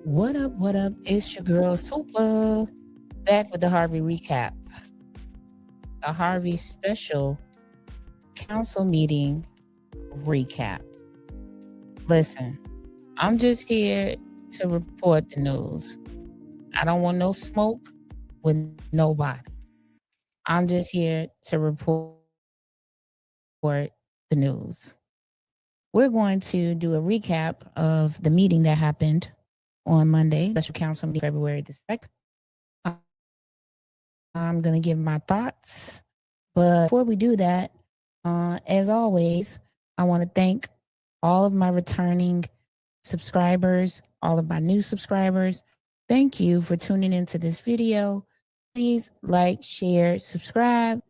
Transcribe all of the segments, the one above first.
What up? What up? It's your girl Super back with the Harvey recap. The Harvey special council meeting recap. Listen, I'm just here to report the news. I don't want no smoke with nobody. I'm just here to report the news. We're going to do a recap of the meeting that happened on Monday, special council meeting February the 2nd. I'm going to give my thoughts. But before we do that, as always, I want to thank all of my returning subscribers, all of my new subscribers. Thank you for tuning into this video. Please like, share, subscribe.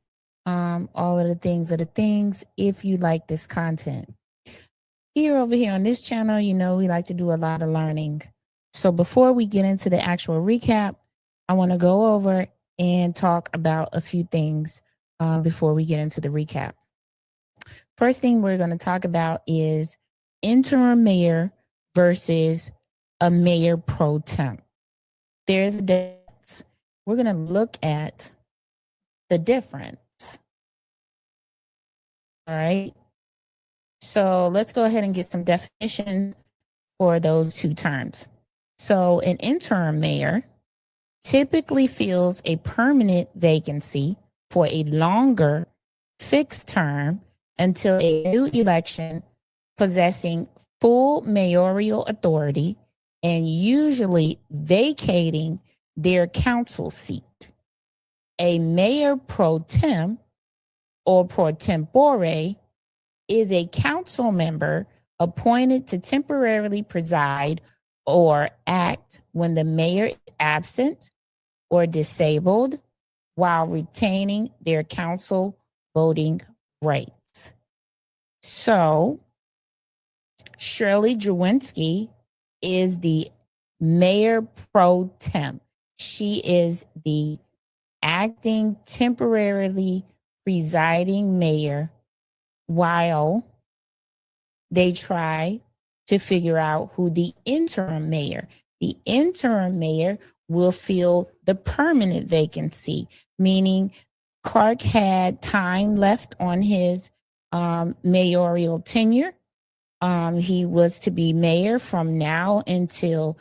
All of the things are the things if you like this content. Over here on this channel, we like to do a lot of learning. So before we get into the actual recap, I want to go over and talk about a few things before we get into the recap. First thing we're going to talk about is interim mayor versus a mayor pro temp. There's a difference. We're going to look at the difference. All right. So let's go ahead and get some definition for those two terms. So an interim mayor typically fills a permanent vacancy for a longer fixed term until a new election possessing full mayoral authority and usually vacating their council seat. A mayor pro tem or pro tempore is a council member appointed to temporarily preside or act when the mayor is absent or disabled while retaining their council voting rights. So Shirley Drewinski is the mayor pro tem. She is the acting temporarily presiding mayor while they try to figure out who the interim mayor. The interim mayor will fill the permanent vacancy, meaning Clark had time left on his mayoral tenure. He was to be mayor from now until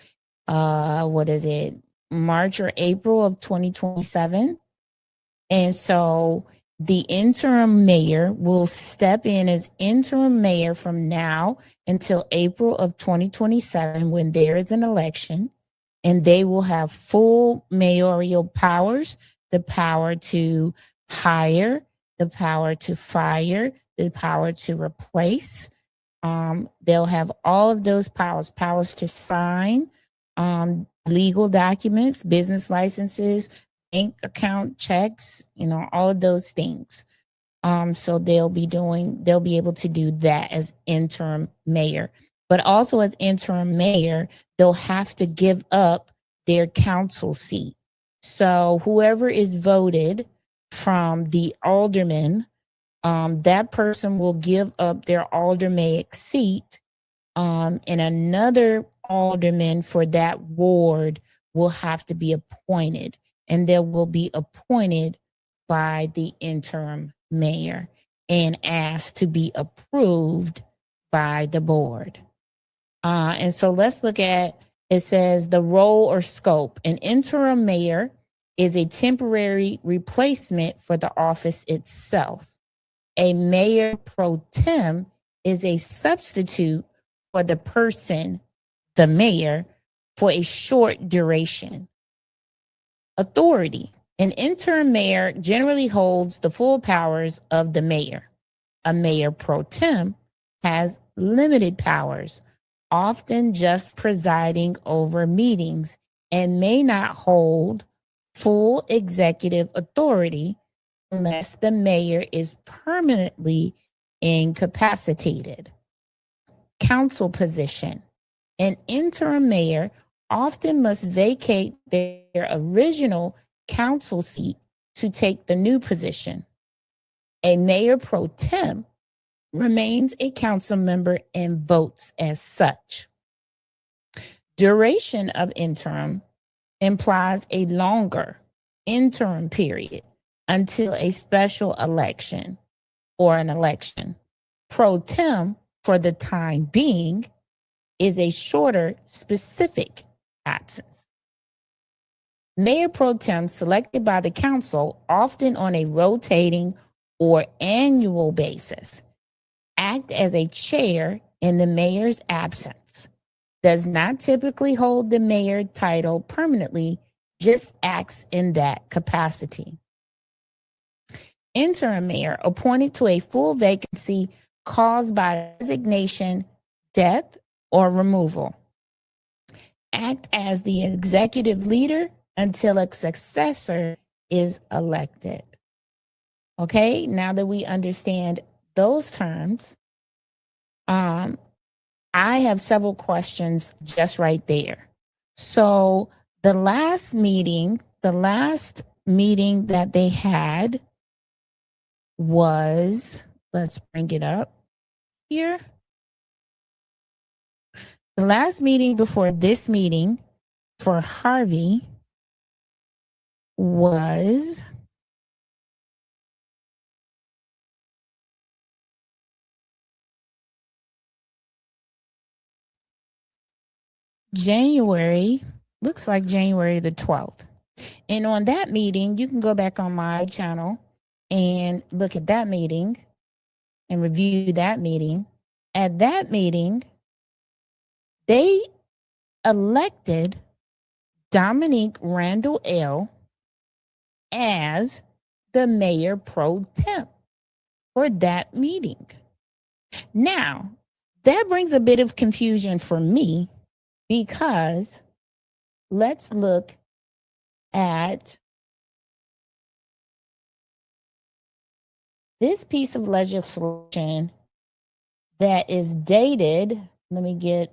March or April of 2027. And so the interim mayor will step in as interim mayor from now until April of 2027 when there is an election, and they will have full mayoral powers, the power to hire, the power to fire, the power to replace. They'll have all of those powers to sign legal documents, business licenses, bank account checks, all of those things. So they'll be able to do that as interim mayor. But also as interim mayor, they'll have to give up their council seat. So whoever is voted from the alderman, that person will give up their aldermanic seat, and another alderman for that ward will have to be appointed, and they will be appointed by the interim mayor and asked to be approved by the board. And so let's look at, it says the role or scope. An interim mayor is a temporary replacement for the office itself. A mayor pro tem is a substitute for the person, the mayor, for a short duration. Authority. An interim mayor generally holds the full powers of the mayor. A mayor pro tem has limited powers, often just presiding over meetings, and may not hold full executive authority unless the mayor is permanently incapacitated. Council position. An interim mayor often must vacate their original council seat to take the new position. A mayor pro tem remains a council member and votes as such. Duration of interim implies a longer interim period until a special election or an election. Pro tem, for the time being, is a shorter specific absence. Mayor pro tem selected by the council, often on a rotating or annual basis, act as a chair in the mayor's absence, does not typically hold the mayor title permanently, just acts in that capacity. Interim mayor appointed to a full vacancy caused by resignation, death, or removal. Act as the executive leader until a successor is elected. Okay, now that we understand those terms, I have several questions just right there. So the last meeting that they had was, let's bring it up here. The last meeting before this meeting for Harvey was January, looks like January the 12th. And on that meeting, you can go back on my channel and look at that meeting and review that meeting. At that meeting, they elected Dominique Randall L. as the mayor pro tem for that meeting. Now, that brings a bit of confusion for me because let's look at this piece of legislation that is dated. Let me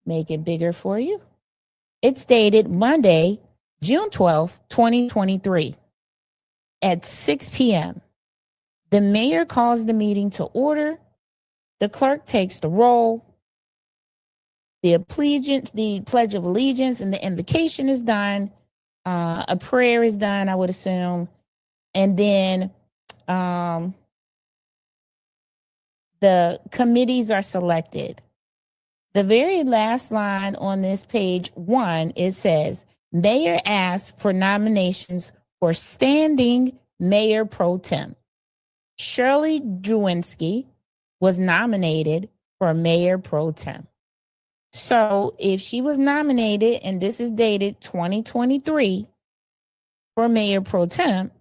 make it bigger for you. It's dated Monday, June 12th, 2023 at 6 p.m. The mayor calls the meeting to order. The clerk takes the roll. The Pledge of Allegiance and the invocation is done. A prayer is done, I would assume. And then the committees are selected. The very last line on this page 1, it says, Mayor asks for nominations for standing mayor pro tem. Shirley Drewinski was nominated for mayor pro tem. So if she was nominated, and this is dated 2023 for mayor pro tem,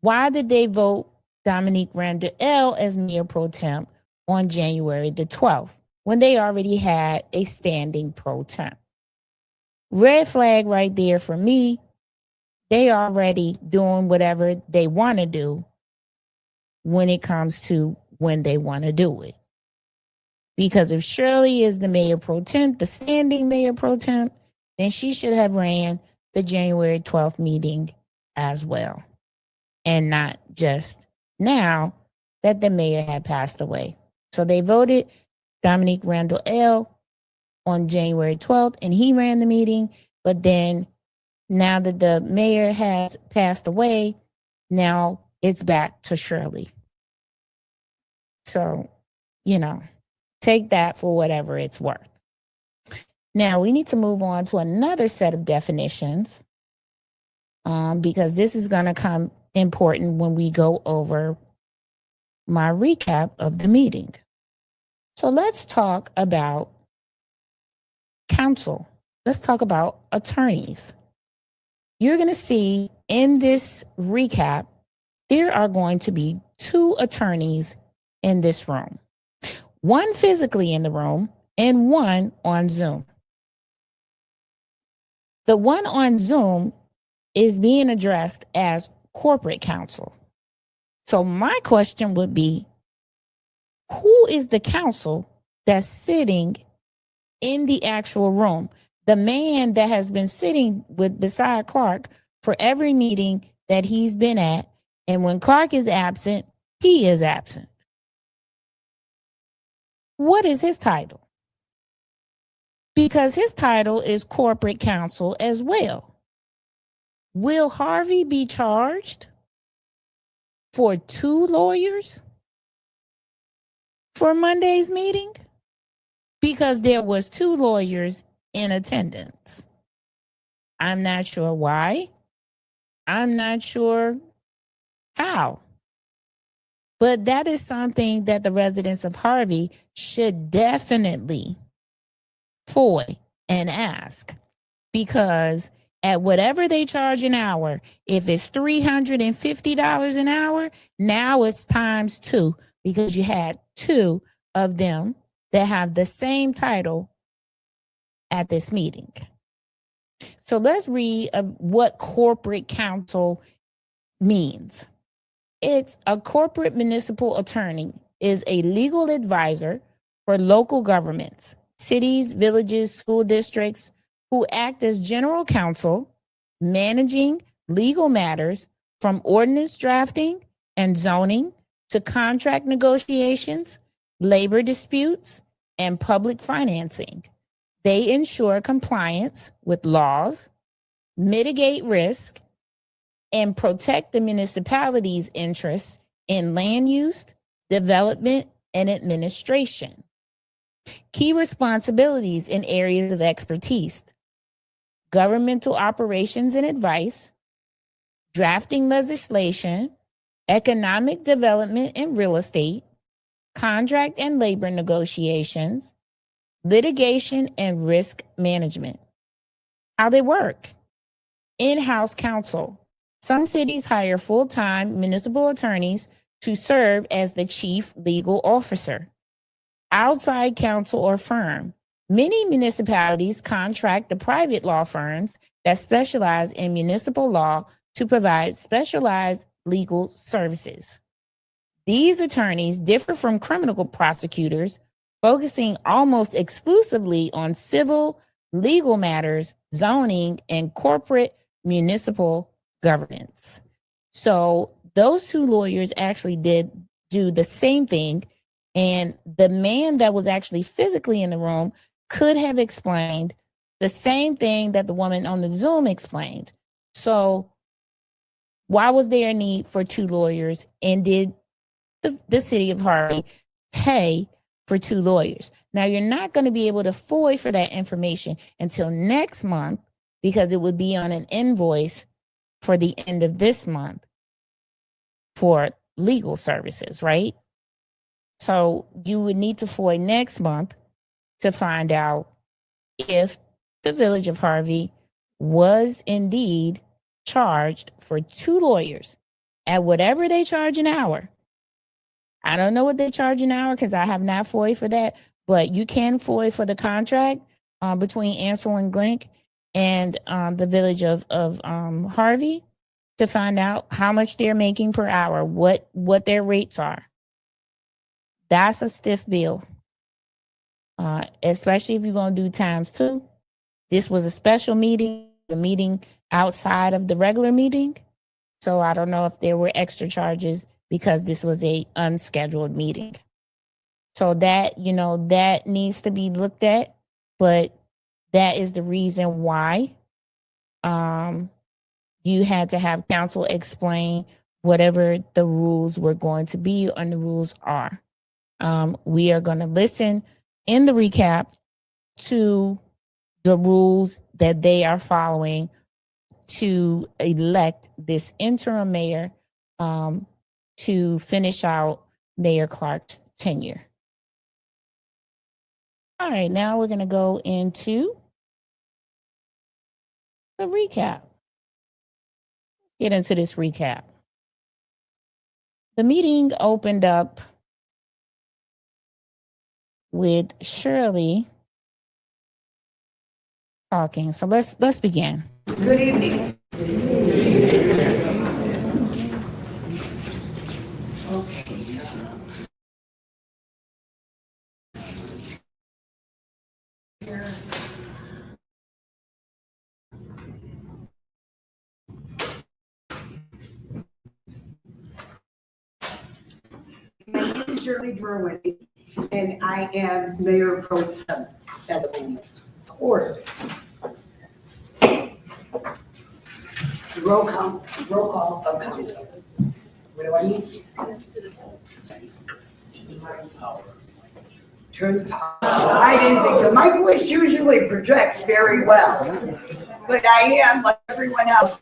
why did they vote Dominique Randall L. as mayor pro tem on January the 12th when they already had a standing pro tem? Red flag right there for me. They already doing whatever they want to do when it comes to when they want to do it. Because if Shirley is the mayor pro tem, the standing mayor pro tem, then she should have ran the January 12th meeting as well. And not just now that the mayor had passed away. So they voted Dominique Randall L. on January 12th, and he ran the meeting. But then now that the mayor has passed away, now it's back to Shirley. So, take that for whatever it's worth. Now we need to move on to another set of definitions because this is going to come important when we go over my recap of the meeting. So let's talk about counsel. Let's talk about attorneys. You're going to see in this recap, there are going to be 2 attorneys in this room. One physically in the room and one on Zoom. The one on Zoom is being addressed as corporate counsel. So my question would be, who is the counsel that's sitting in the actual room? The man that has been sitting beside Clark for every meeting that he's been at. And when Clark is absent, he is absent. What is his title? because his title is corporate counsel as well. Will Harvey be charged for 2 lawyers for Monday's meeting? Because there was 2 lawyers in attendance. I'm not sure why. I'm not sure how. But that is something that the residents of Harvey should definitely FOI and ask, because at whatever they charge an hour, if it's $350 an hour, now it's times 2, because you had 2 of them that have the same title at this meeting. So let's read what corporate counsel means. It's a corporate municipal attorney is a legal advisor for local governments, cities, villages, school districts, who act as general counsel, managing legal matters from ordinance drafting and zoning to contract negotiations, labor disputes, and public financing. They ensure compliance with laws, mitigate risk, and protect the municipality's interests in land use, development, and administration. Key responsibilities in areas of expertise: governmental operations and advice, drafting legislation, economic development and real estate, contract and labor negotiations, litigation and risk management. How they work: in-house counsel. Some cities hire full-time municipal attorneys to serve as the chief legal officer. Outside counsel or firm. Many municipalities contract the private law firms that specialize in municipal law to provide specialized legal services. These attorneys differ from criminal prosecutors, focusing almost exclusively on civil, legal matters, zoning, and corporate municipal governance. So those 2 lawyers actually did do the same thing, and the man that was actually physically in the room could have explained the same thing that the woman on the Zoom explained. So why was there a need for 2 lawyers, and did the city of Harvey pay for 2 lawyers? Now, you're not going to be able to FOI for that information until next month, because it would be on an invoice for the end of this month for legal services, right? So you would need to FOI next month to find out if the village of Harvey was indeed charged for 2 lawyers at whatever they charge an hour. I don't know what they charge an hour, because I have not FOI for that, but you can FOI for the contract between Ansel and Glink and the village of Harvey to find out how much they're making per hour, what their rates are. That's a stiff bill, especially if you're going to do times 2. This was a special meeting, a meeting outside of the regular meeting. So I don't know if there were extra charges because this was a unscheduled meeting. So that, that needs to be looked at, but that is the reason why you had to have counsel explain whatever the rules were going to be and the rules are. We are going to listen in the recap to the rules that they are following to elect this interim mayor to finish out Mayor Clark's tenure. All right, now we're going to go into the recap. Get into this recap. The meeting opened up with Shirley talking. So let's begin. Good evening. Okay. My name is Shirley Derwin, and I am Mayor Pro Tem at the moment. order. Roll call of council. What do I need? Turn the power. I didn't think so. My voice usually projects very well, but I am, like everyone else,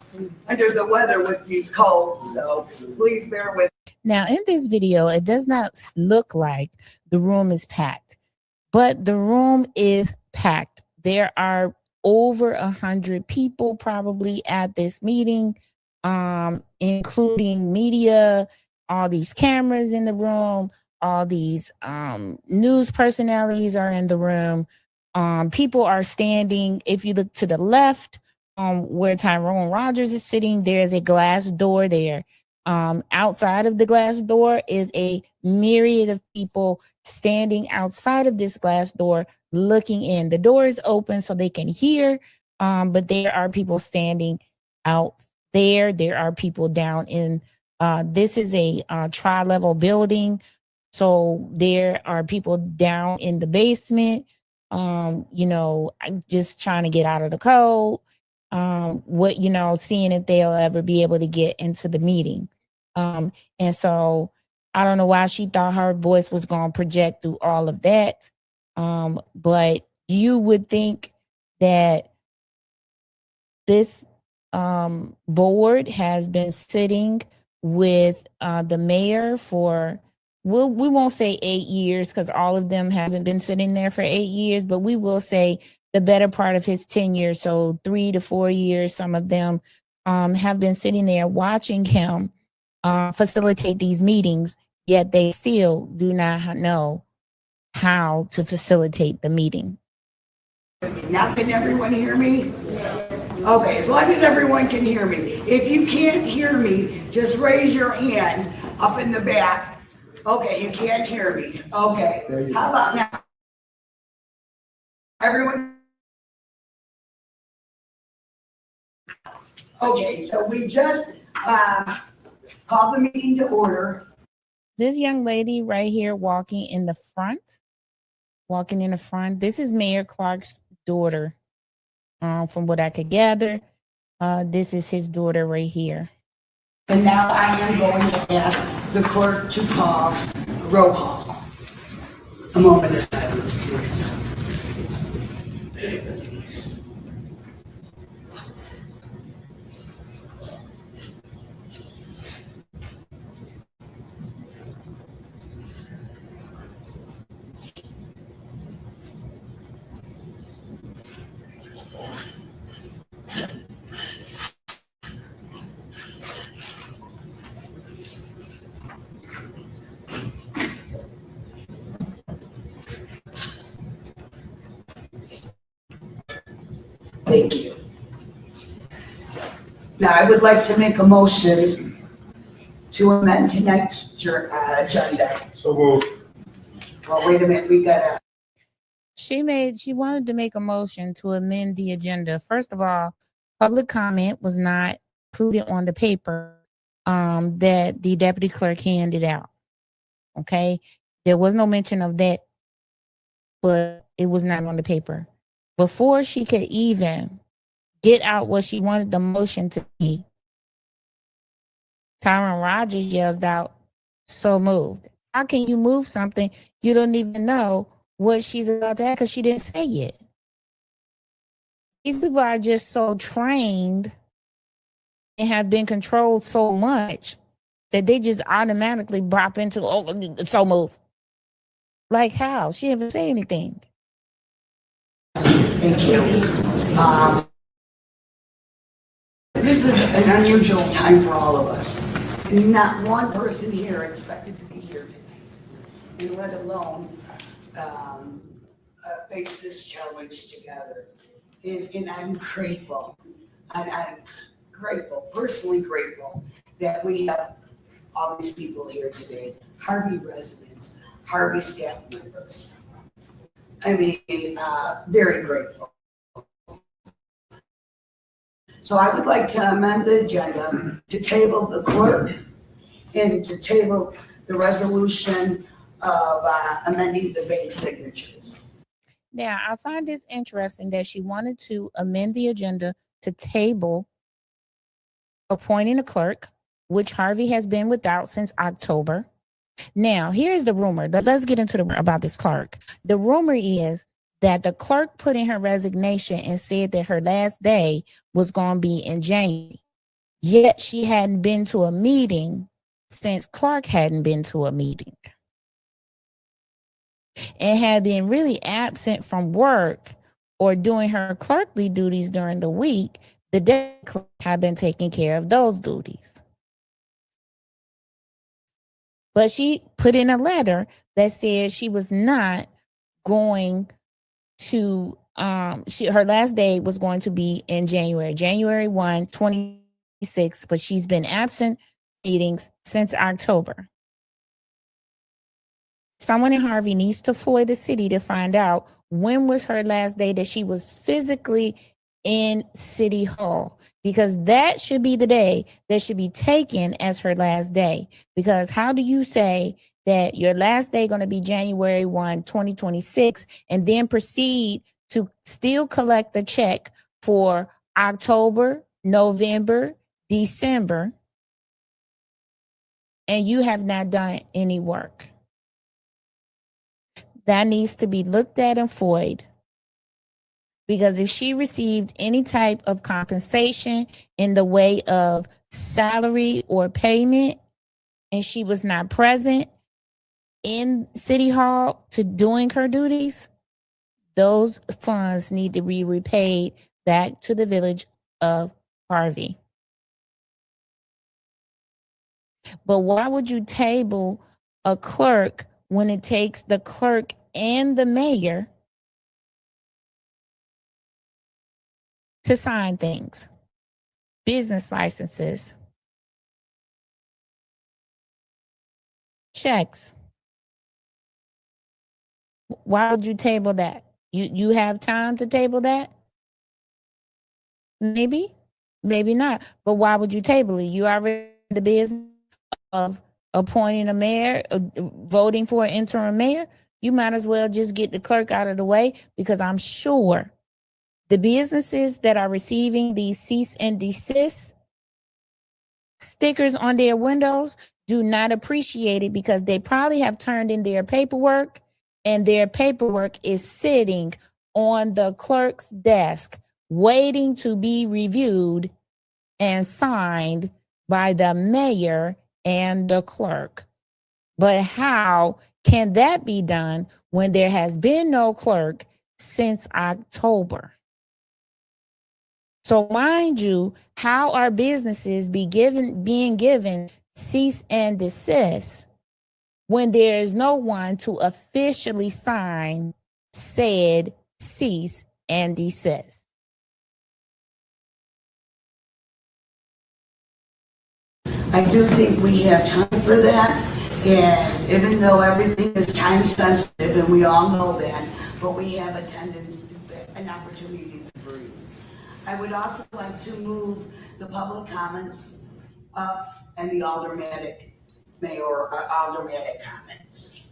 under the weather with these colds, so please bear with me. Now, in this video, it does not look like the room is packed, but the room is packed. There are over 100 people probably at this meeting, including media, all these cameras in the room, all these news personalities are in the room. People are standing. If you look to the left, where Tyrone Rogers is sitting, there's a glass door there. Outside of the glass door is a myriad of people standing outside of this glass door looking in. The door is open so they can hear, but there are people standing out there. There are people down in, this is a tri-level building. So there are people down in the basement, I'm just trying to get out of the cold, seeing if they'll ever be able to get into the meeting. And so I don't know why she thought her voice was going to project through all of that. But you would think that this board has been sitting with the mayor for, we won't say 8 years because all of them haven't been sitting there for 8 years, but we will say the better part of his tenure. So 3 to 4 years, some of them have been sitting there watching him facilitate these meetings, yet they still do not know how to facilitate the meeting. Now can everyone hear me? Okay, as long as everyone can hear me. If you can't hear me, just raise your hand up in the back. Okay, you can't hear me. Okay, how about now? Everyone? Okay, so we just called the meeting to order. This young lady right here walking in the front, this is Mayor Clark's daughter. From what I could gather, this is his daughter right here. And now I am going to ask the clerk to call a roll call. A moment of silence, please. Thank you. Now, I would like to make a motion to amend tonight's agenda. So moved. Well, wait a minute, we gotta. She wanted to make a motion to amend the agenda. First of all, public comment was not included on the paper that the deputy clerk handed out. Okay, there was no mention of that, but it was not on the paper. Before she could even get out what she wanted the motion to be, Tyron Rogers yells out, "So moved." How can you move something you don't even know what she's about to add because she didn't say it? These people are just so trained and have been controlled so much that they just automatically bop into, "Oh, so move." Like how? She didn't even say anything. Thank you. This is an unusual time for all of us. Not one person here expected to be here tonight, and let alone face this challenge together. And I'm grateful. I'm grateful, personally grateful, that we have all these people here today. Harvey residents, Harvey staff members. I mean, very grateful. So I would like to amend the agenda to table the clerk and to table the resolution of amending the bank signatures. Now, I find this interesting that she wanted to amend the agenda to table appointing a clerk, which Harvey has been without since October. Now, here's the rumor. Let's get into the about this clerk. The rumor is that the clerk put in her resignation and said that her last day was going to be in January. Yet she hadn't been to a meeting since Clark hadn't been to a meeting and had been really absent from work or doing her clerkly duties during the week. The day clerk had been taking care of those duties. But she put in a letter that said she was not going to, her last day was going to be in January 1, 2026, but she's been absent meetings since October. Someone in Harvey needs to FOIA the city to find out when was her last day that she was physically in City Hall, because that should be the day that should be taken as her last day. Because how do you say that your last day going to be January 1, 2026, and then proceed to still collect the check for October, November, December, and you have not done any work? That needs to be looked at and FOIA'd. Because if she received any type of compensation in the way of salary or payment, and she was not present in City Hall to doing her duties, those funds need to be repaid back to the village of Harvey. But why would you table a clerk when it takes the clerk and the mayor to sign things, business licenses, checks? Why would you table that? You have time to table that? Maybe, maybe not. But why would you table it? You already in the business of appointing a mayor, voting for an interim mayor. You might as well just get the clerk out of the way, because I'm sure the businesses that are receiving these cease and desist stickers on their windows do not appreciate it, because they probably have turned in their paperwork, and their paperwork is sitting on the clerk's desk waiting to be reviewed and signed by the mayor and the clerk. But how can that be done when there has been no clerk since October? So mind you, how are businesses being given cease and desist when there is no one to officially sign said cease and desist? I do think we have time for that, and even though everything is time sensitive, and we all know that, but we have an opportunity to breathe. I would also like to move the public comments up and the aldermanic comments.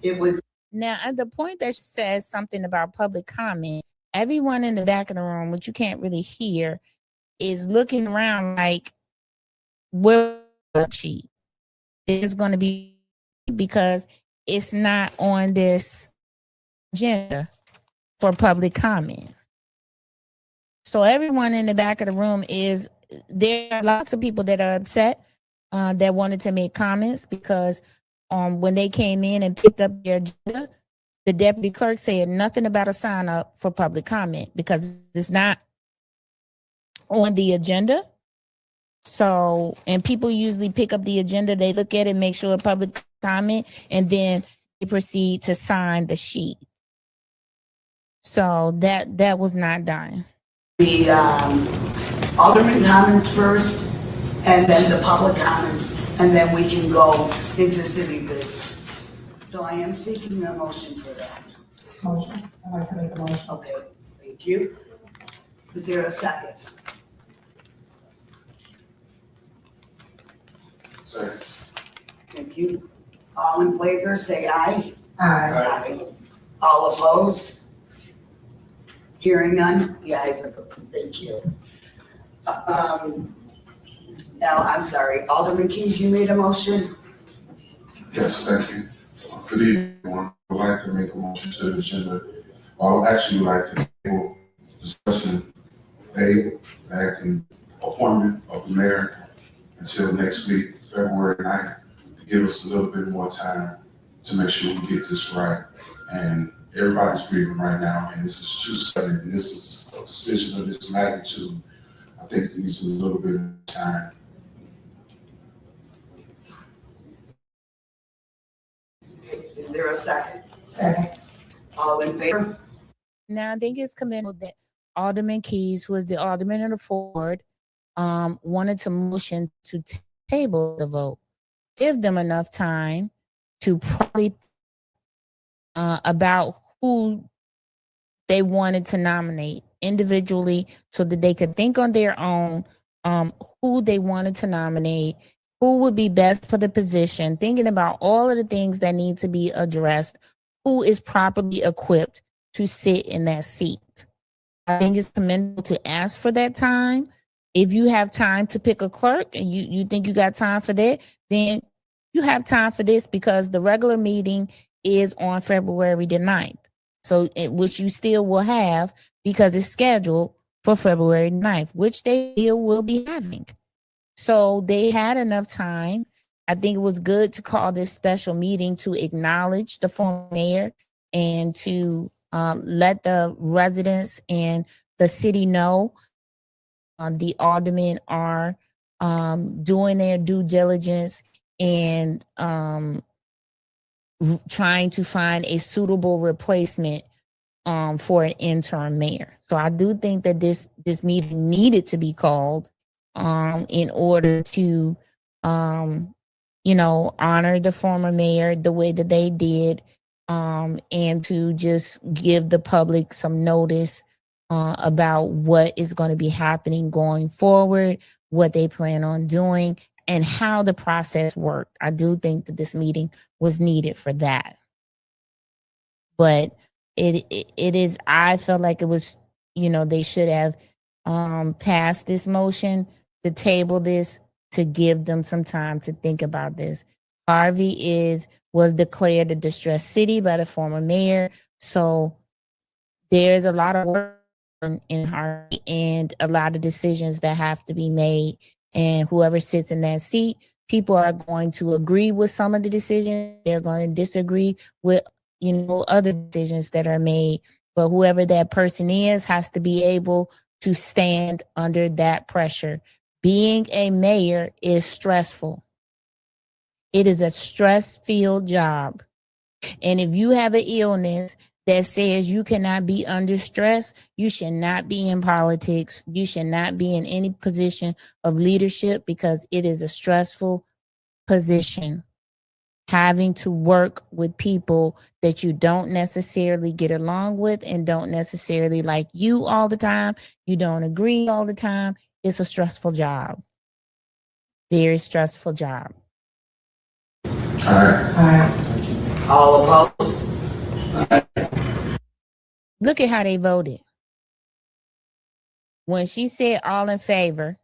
It would. Now, at the point that she says something about public comment, everyone in the back of the room, which you can't really hear, is looking around like, where sheet is going to be, because it's not on this agenda for public comment. So everyone in the back of the room there are lots of people that are upset, that wanted to make comments, because when they came in and picked up their agenda, the deputy clerk said nothing about a sign up for public comment, because it's not on the agenda. So, and people usually pick up the agenda, they look at it, make sure public comment, and then they proceed to sign the sheet. So that was not done. The alderman comments first, and then the public comments, and then we can go into city business. So I am seeking a motion for that. Motion. I'd like to make a motion. Okay, thank you. Is there a second? Second. Thank you. All in favor, say aye. Aye. Aye. All opposed? Hearing none? The ayes have it. Thank you. Now, I'm sorry, Alderman Keys, you made a motion? Yes, thank you. Good evening, everyone. I'd like to make a motion to the agenda. I would actually like to table discussion A, the acting appointment of the mayor until next week, February 9th, to give us a little bit more time to make sure we get this right. And everybody's grieving right now, and this is too sudden, and this is a decision of this magnitude. I think it needs a little bit of time. Is there a second? Second. All in favor? Now, I think it's commendable that Alderman Keys, who is the alderman of the Ford, wanted to motion to table the vote. Give them enough time to probably about who they wanted to nominate individually so that they could think on their own who they wanted to nominate, who would be best for the position, thinking about all of the things that need to be addressed, who is properly equipped to sit in that seat. I think it's commendable to ask for that time. If you have time to pick a clerk and you think you got time for that, then you have time for this, because the regular meeting is on February the 9th. So, which you still will have because it's scheduled for February 9th, which they still will be having. So they had enough time. I think it was good to call this special meeting to acknowledge the former mayor and to let the residents and the city know the aldermen are doing their due diligence and trying to find a suitable replacement for an interim mayor. So I do think that this meeting needed to be called in order to honor the former mayor the way that they did, and to just give the public some notice about what is going to be happening going forward, what they plan on doing, and how the process worked. I do think that this meeting was needed for that. But it is, I felt like it was, they should have passed this motion to table this, to give them some time to think about this. Harvey was declared a distressed city by the former mayor. So there's a lot of work in Harvey and a lot of decisions that have to be made. And whoever sits in that seat, people are going to agree with some of the decisions. They're going to disagree with, other decisions that are made. But whoever that person is has to be able to stand under that pressure. Being a mayor is stressful. It is a stress-filled job. And if you have an illness that says you cannot be under stress, you should not be in politics. You should not be in any position of leadership, because it is a stressful position. Having to work with people that you don't necessarily get along with and don't necessarily like you all the time, you don't agree all the time, it's a stressful job. Very stressful job. Aye. All opposed? Look at how they voted. When she said all in favor,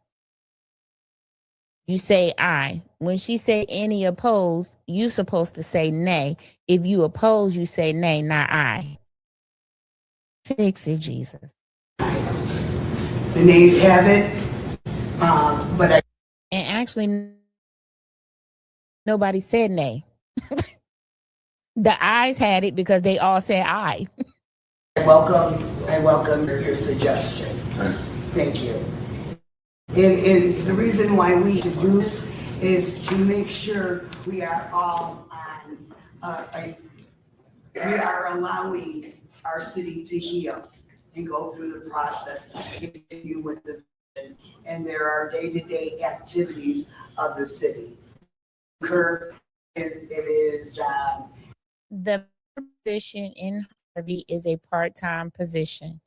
you say aye. When she said any opposed, you're supposed to say nay. If you oppose, you say nay, not aye. Fix it, Jesus. The nays have it. And actually, nobody said nay. The ayes had it because they all said aye. I welcome your suggestion. Thank you. And the reason why we do this is to make sure we are all on, we are allowing our city to heal and go through the process and continue with the vision. And there are day-to-day activities of the city. The position in Harvey is a part-time position.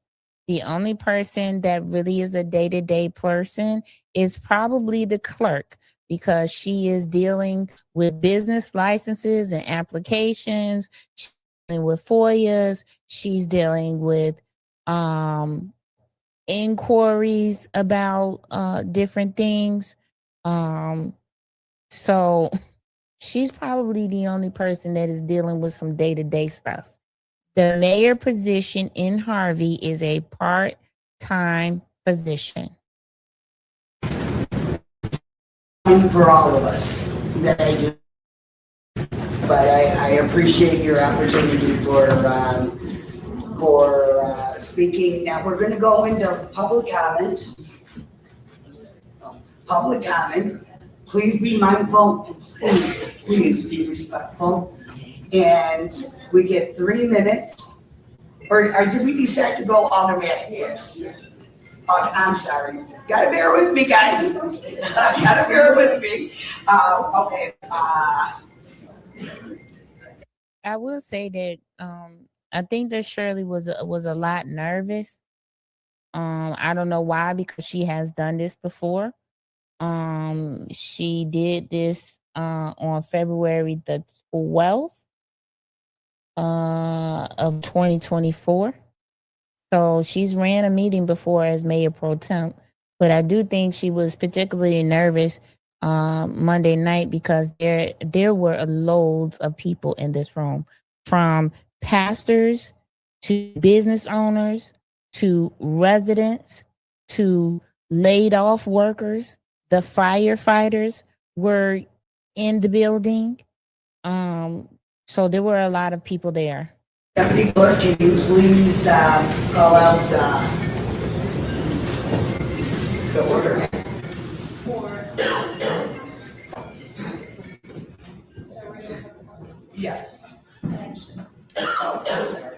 The only person that really is a day-to-day person is probably the clerk, because she is dealing with business licenses and applications. dealing with FOIAs. She's dealing with inquiries about different things. So she's probably the only person that is dealing with some day-to-day stuff. The mayor position in Harvey is a part-time position. For all of us that I do. But I appreciate your opportunity for speaking. Now we're going to go into public comment. Public comment. Please be mindful. Please be respectful. And we get 3 minutes. Or did we decide to go automatic? Yes. Oh, I'm sorry. Gotta bear with me, guys. Gotta bear with me. Okay. I will say that I think that Shirley was a lot nervous. I don't know why, because she has done this before. She did this on February the 12th of 2024. So she's ran a meeting before as mayor pro temp, but I do think she was particularly nervous Monday night because there were loads of people in this room, from pastors to business owners to residents to laid off workers. The firefighters were in the building. So there were a lot of people there. Deputy Clerk, can you please call out the order? Yes. Oh, I'm sorry.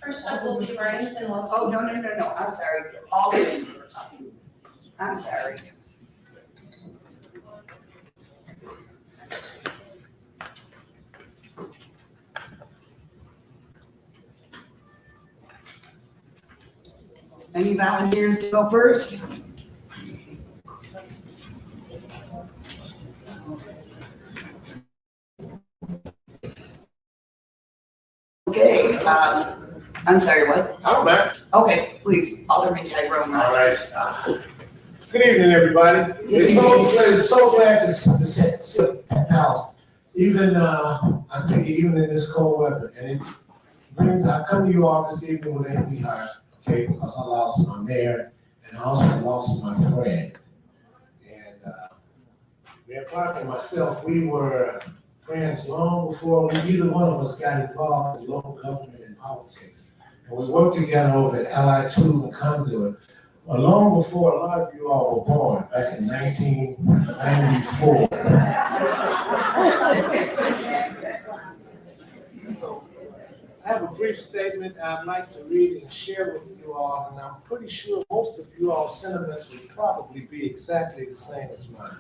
First up will be Brian and Wilson. Oh, no. I'm sorry. All of you first. I'm sorry. Any volunteers to go first? Okay, I'm sorry, what? I'm back. Okay, please, Alderman Tyrone. All right. Good evening, everybody. It's so glad to sit at the house, even I think even in this cold weather. And it brings, I come to you all this evening with a heavy heart, okay, because I lost my mayor and I also lost my friend. And Mayor Clark and myself, we were friends long before either one of us got involved in local government and politics. And we worked together over at LI2 and Conduit, long before a lot of you all were born, back in 1994. So I have a brief statement I'd like to read and share with you all, and I'm pretty sure most of you all's sentiments would probably be exactly the same as mine.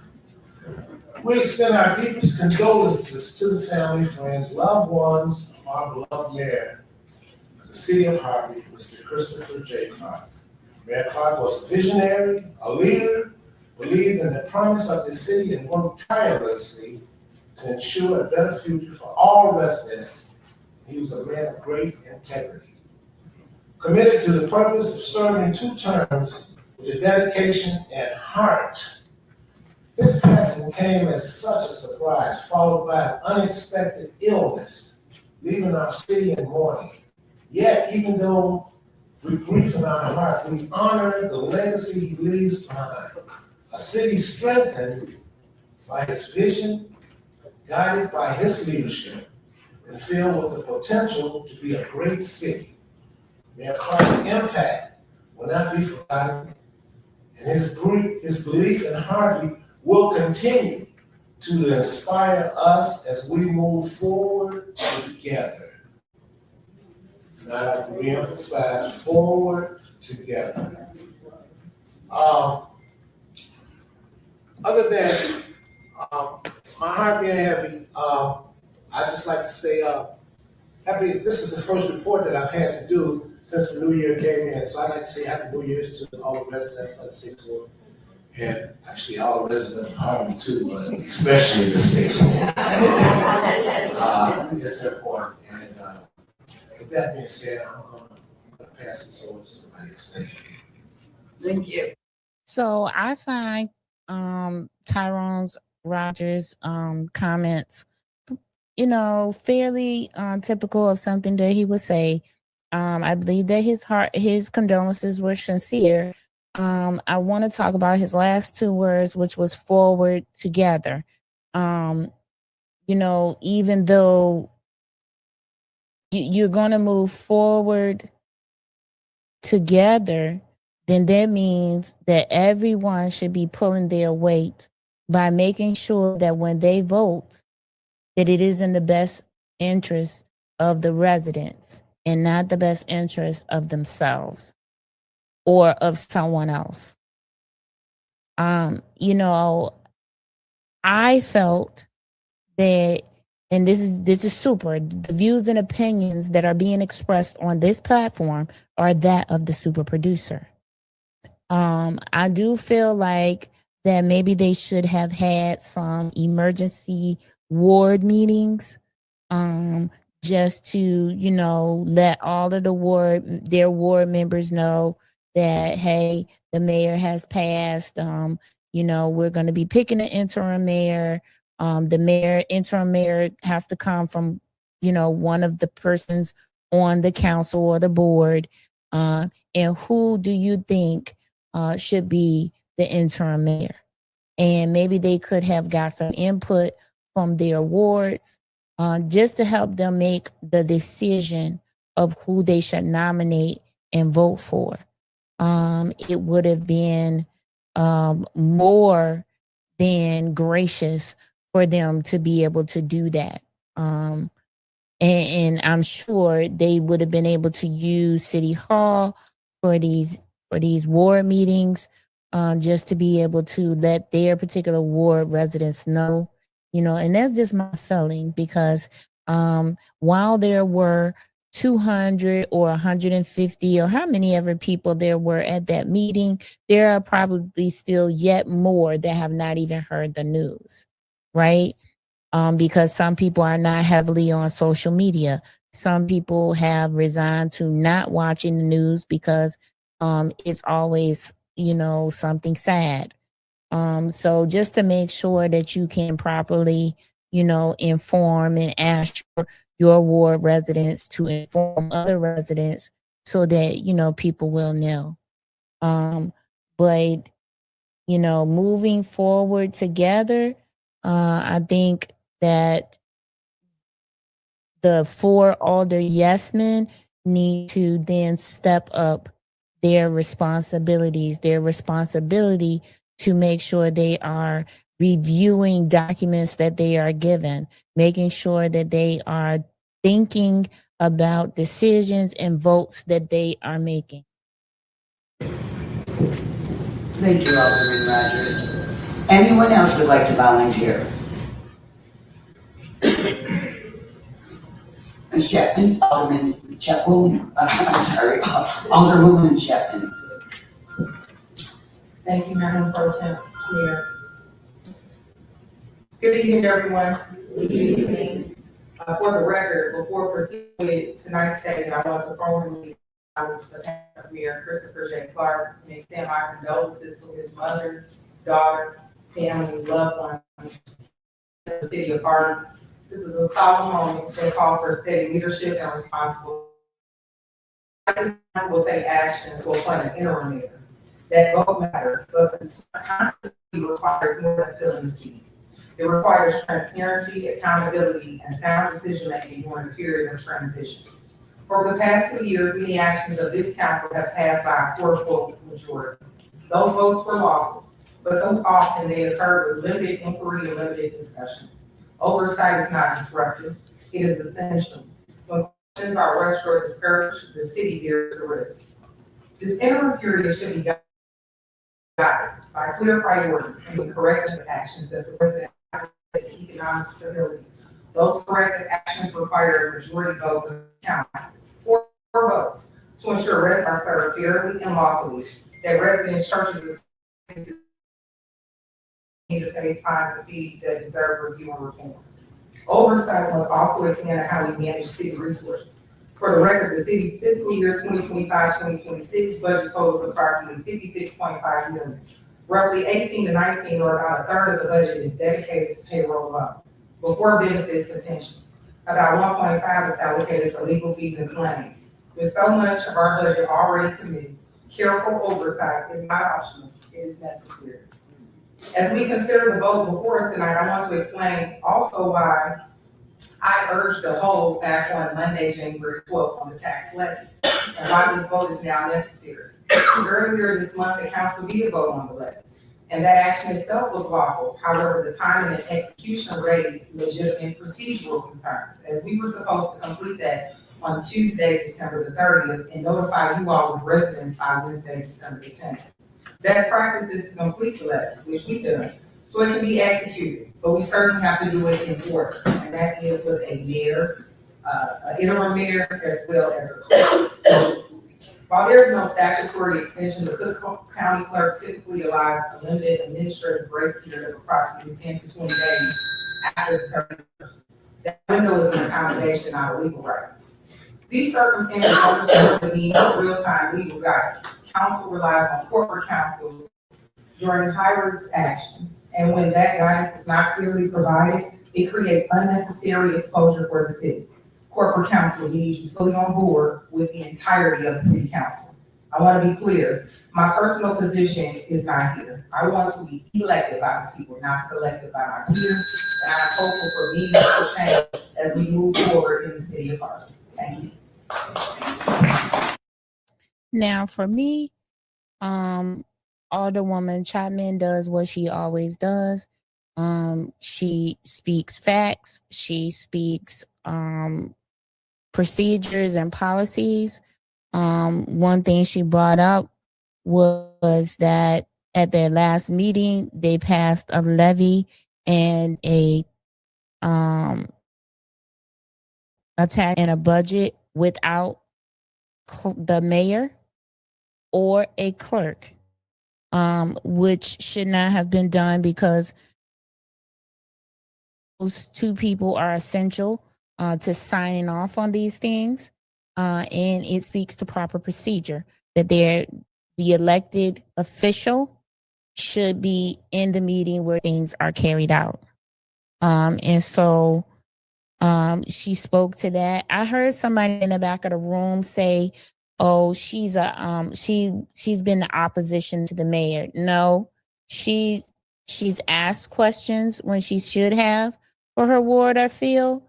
We extend our deepest condolences to the family, friends, loved ones of our beloved mayor of the city of Harvey, Mr. Christopher J. Clark. Mayor Clark was a visionary, a leader, believed in the promise of the city and worked tirelessly to ensure a better future for all residents. He was a man of great integrity. Committed to the purpose of serving 2 terms with a dedication and heart. His passing came as such a surprise, followed by an unexpected illness, leaving our city in mourning. Yet, even though with grief in our heart, we honor the legacy he leaves behind. A city strengthened by his vision, guided by his leadership, and filled with the potential to be a great city. Mayor Clark's impact will not be forgotten, and his belief in Harvey will continue to inspire us as we move forward together. And I'd like to reemphasize forward together. Other than my heart being heavy, I just like to say happy. This is the first report that I've had to do since the new year came in, so I'd like to say happy New Year's to all the residents of the 6th Ward. and actually all the residents of Harvey too, but especially the station. It's important. And with that being said, I'm gonna pass this over to somebody else. Thank you. Thank you. So I find Tyrone's Rogers comments, fairly typical of something that he would say. I believe that his condolences were sincere. I want to talk about his last two words, which was forward together. Even though you're going to move forward together, then that means that everyone should be pulling their weight by making sure that when they vote, that it is in the best interest of the residents and not the best interest of themselves or of someone else. I felt that, and this is super, the views and opinions that are being expressed on this platform are that of the super producer. I do feel like that maybe they should have had some emergency ward meetings, just to, let all of their ward members know that, hey, the mayor has passed. We're going to be picking an interim mayor. The interim mayor has to come from, one of the persons on the council or the board. And who do you think should be the interim mayor? And maybe they could have got some input from their wards, just to help them make the decision of who they should nominate and vote for. It would have been more than gracious for them to be able to do that. And I'm sure they would have been able to use City Hall for these ward meetings, just to be able to let their particular ward residents know, and that's just my feeling, because while there were 200 or 150 or how many ever people there were at that meeting, there are probably still yet more that have not even heard the news, right? Because some people are not heavily on social media. Some people have resigned to not watching the news because it's always, something sad. So just to make sure that you can properly, inform and ask your ward residents to inform other residents so that, people will know. But, moving forward together, I think that the 4 older yes men need to then step up their responsibility to make sure they are reviewing documents that they are given, making sure that they are thinking about decisions and votes that they are making. Thank you, Alderman Rogers. Anyone else would like to volunteer? Ms. Chapman, Alderman Chapman, Alderwoman Chapman. Thank you, Madam President. Mayor. Good evening, everyone. Good evening. For the record, before proceeding with tonight's statement, I want to formally acknowledge the past of Mayor Christopher J. Clark and extend my condolences to his mother, daughter, family, loved ones in the city of Harvey. This is a solemn moment that calls for steady leadership and responsible. Will take action to appoint an interim mayor. That vote matters, but it constantly requires more than filling the seat. It requires transparency, accountability, and sound decision-making during the period of transition. Over the past 2 years, many actions of this council have passed by a 4-vote majority. Those votes were lawful, but so often they occurred with limited inquiry and limited discussion. Oversight is not disruptive, it is essential. When questions are rushed or discouraged, the city bears the risk. This interim period should be guided by clear priorities and the corrective actions that support the economic stability. Those corrective actions require a majority vote to count 4 votes to ensure residents are served fairly and lawfully, that residents, churches, to face fines and fees that deserve review and reform. Oversight must also extend to how we manage city resources. For the record, the city's fiscal year 2025-2026 budget totals approximately $56.5 million. Roughly 18 to 19, or about a third of the budget, is dedicated to payroll alone, before benefits and pensions. About 1.5 is allocated to legal fees and planning. With so much of our budget already committed, careful oversight is not optional, it is necessary. As we consider the vote before us tonight, I want to explain also why I urged a hold back on Monday, January 12th on the tax levy, and why this vote is now necessary. Earlier this month, the council did vote on the levy, and that action itself was lawful. However, the timing and execution raised legitimate procedural concerns, as we were supposed to complete that on Tuesday, December the 30th, and notify you all as residents by Wednesday, December the 10th. Best practice is to complete the levy, which we've done, so it can be executed, but we certainly have to do it in order, and that is with a mayor, an interim mayor, as well as a clerk. While there's no statutory extension, the Cook County clerk typically allows a limited administrative grace period of approximately 10 to 20 days after the 31st. That window is an accommodation, not a legal right. These circumstances underscore the need for real-time legal guidance. Council relies on corporate counsel during high-risk actions, and when that guidance is not clearly provided, it creates unnecessary exposure for the city. Corporate counsel needs you fully on board with the entirety of the city council. I want to be clear, my personal position is not here. I want to be elected by the people, not selected by my peers, and I'm hopeful for meaningful change as we move forward in the city of Harvey. Thank you. Now, for me, Alderwoman Chapman does what she always does. She speaks facts. She speaks procedures and policies. One thing she brought up was that at their last meeting, they passed a levy and a tax and a budget without the mayor or a clerk, which should not have been done, because those two people are essential to signing off on these things, and it speaks to proper procedure that the elected official should be in the meeting where things are carried out. And so she spoke to that. I heard somebody in the back of the room say, "Oh, she's been the opposition to the mayor." No, she's asked questions when she should have for her ward, I feel.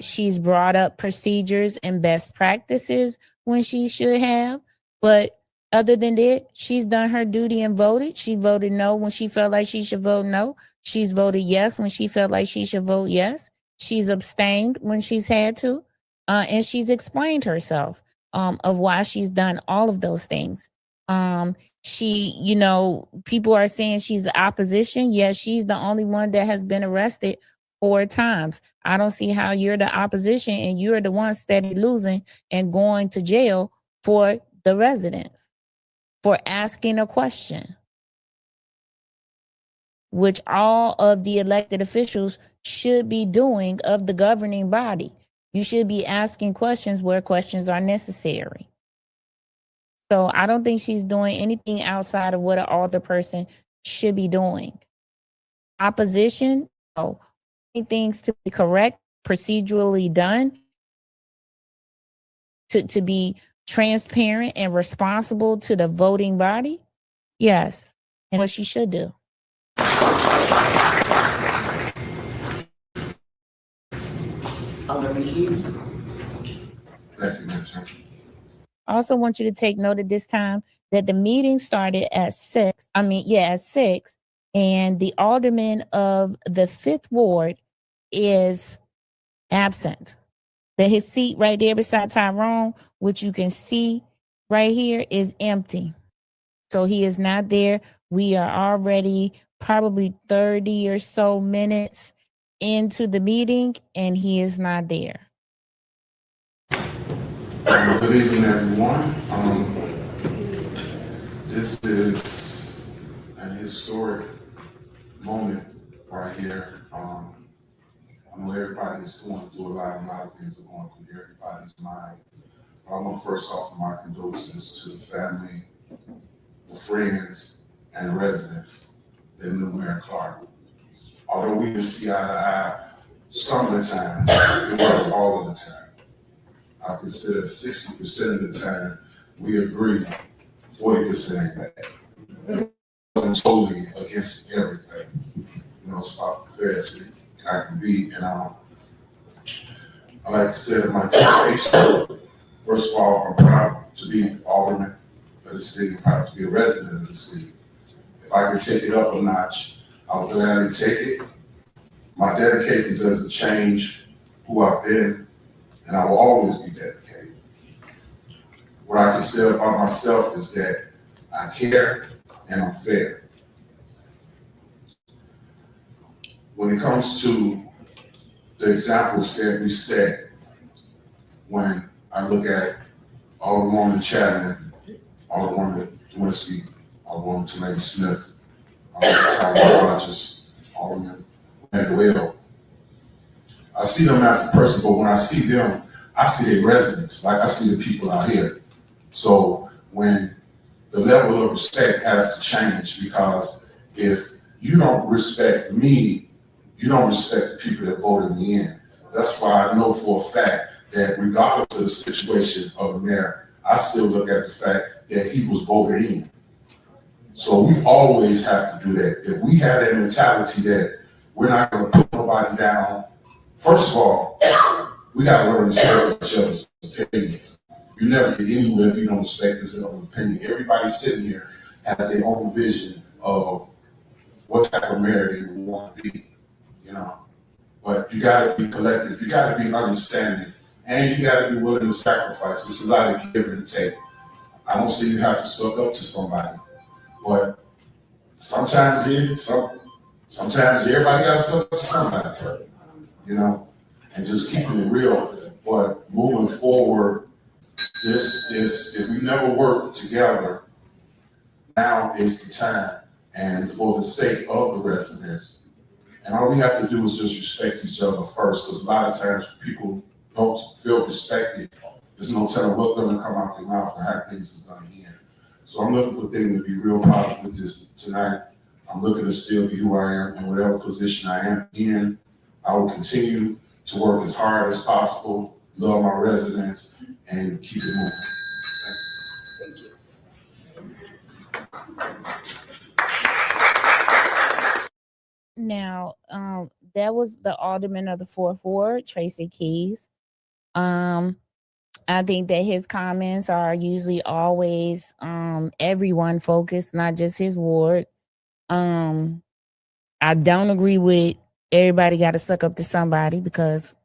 She's brought up procedures and best practices when she should have, but other than that, she's done her duty and voted. She voted no when she felt like she should vote no. She's voted yes when she felt like she should vote yes. She's abstained when she's had to, and she's explained herself of why she's done all of those things. People are saying she's the opposition. Yes, she's the only one that has been arrested 4 times. I don't see how you're the opposition and you're the one steady losing and going to jail for the residents for asking a question, which all of the elected officials should be doing of the governing body. You should be asking questions where questions are necessary. So I don't think she's doing anything outside of what an alderperson should be doing. Opposition, no. Things to be correct, procedurally done, to be transparent and responsible to the voting body. Yes, and what she should do. Alderman Hughes. Thank you, Madam. I also want you to take note at this time that the meeting started at 6. At 6, and the alderman of the 5th ward is absent. That his seat right there beside Tyrone, which you can see right here, is empty. So he is not there. We are already probably 30 or so minutes into the meeting, and he is not there. Good evening, everyone. This is an historic moment right here. I know everybody's going through a lot of things are going through everybody's minds. But I want to first offer my condolences to the family, the friends, and the residents that knew Mayor Clark. Although we didn't see eye to eye some of the time, it wasn't all of the time. I consider 60% of the time we agree, 40% ain't bad. It wasn't totally against everything. You know, it's about fair as I can be. And I like to say that my education, first of all, I'm proud to be alderman of the city, proud to be a resident of the city. If I could take it up a notch, I would gladly take it. My dedication doesn't change who I've been, and I will always be dedicated. What I can say about myself is that I care and I'm fair. When it comes to the examples that we set, when I look at Alderwoman Chapman, Alderwoman Dwinsky, Alderwoman Talladega Smith, Alderwoman Tyler Rogers, Alderman Manuel, I see them as a person, but when I see them, I see their residents, like I see the people out here. So when the level of respect has to change, because if you don't respect me, you don't respect the people that voted me in. That's why I know for a fact that regardless of the situation of the mayor, I still look at the fact that he was voted in. So we always have to do that. If we have that mentality that we're not gonna put nobody down, first of all, we gotta learn to respect each other's opinions. You never get anywhere if you don't respect this other opinion. Everybody sitting here has their own vision of what type of mayor they want to be, you know. But you gotta be collective, you gotta be understanding, and you gotta be willing to sacrifice. It's a lot of give and take. I don't see you have to suck up to somebody, but sometimes everybody gotta suck up to somebody, you know, and just keeping it real. But moving forward, this is, if we never work together, now is the time. And for the sake of the residents, and all we have to do is just respect each other first, because a lot of times people don't feel respected. There's no telling what's gonna come out their mouth and how things is gonna end. So I'm looking for things to be real positive tonight. I'm looking to still be who I am in whatever position I am in. I will continue to work as hard as possible, love my residents, and keep it moving. Thank you. Now, that was the alderman of the 4th Ward, Tracy Keys. I think that his comments are usually always everyone focused, not just his ward. I don't agree with everybody got to suck up to somebody, because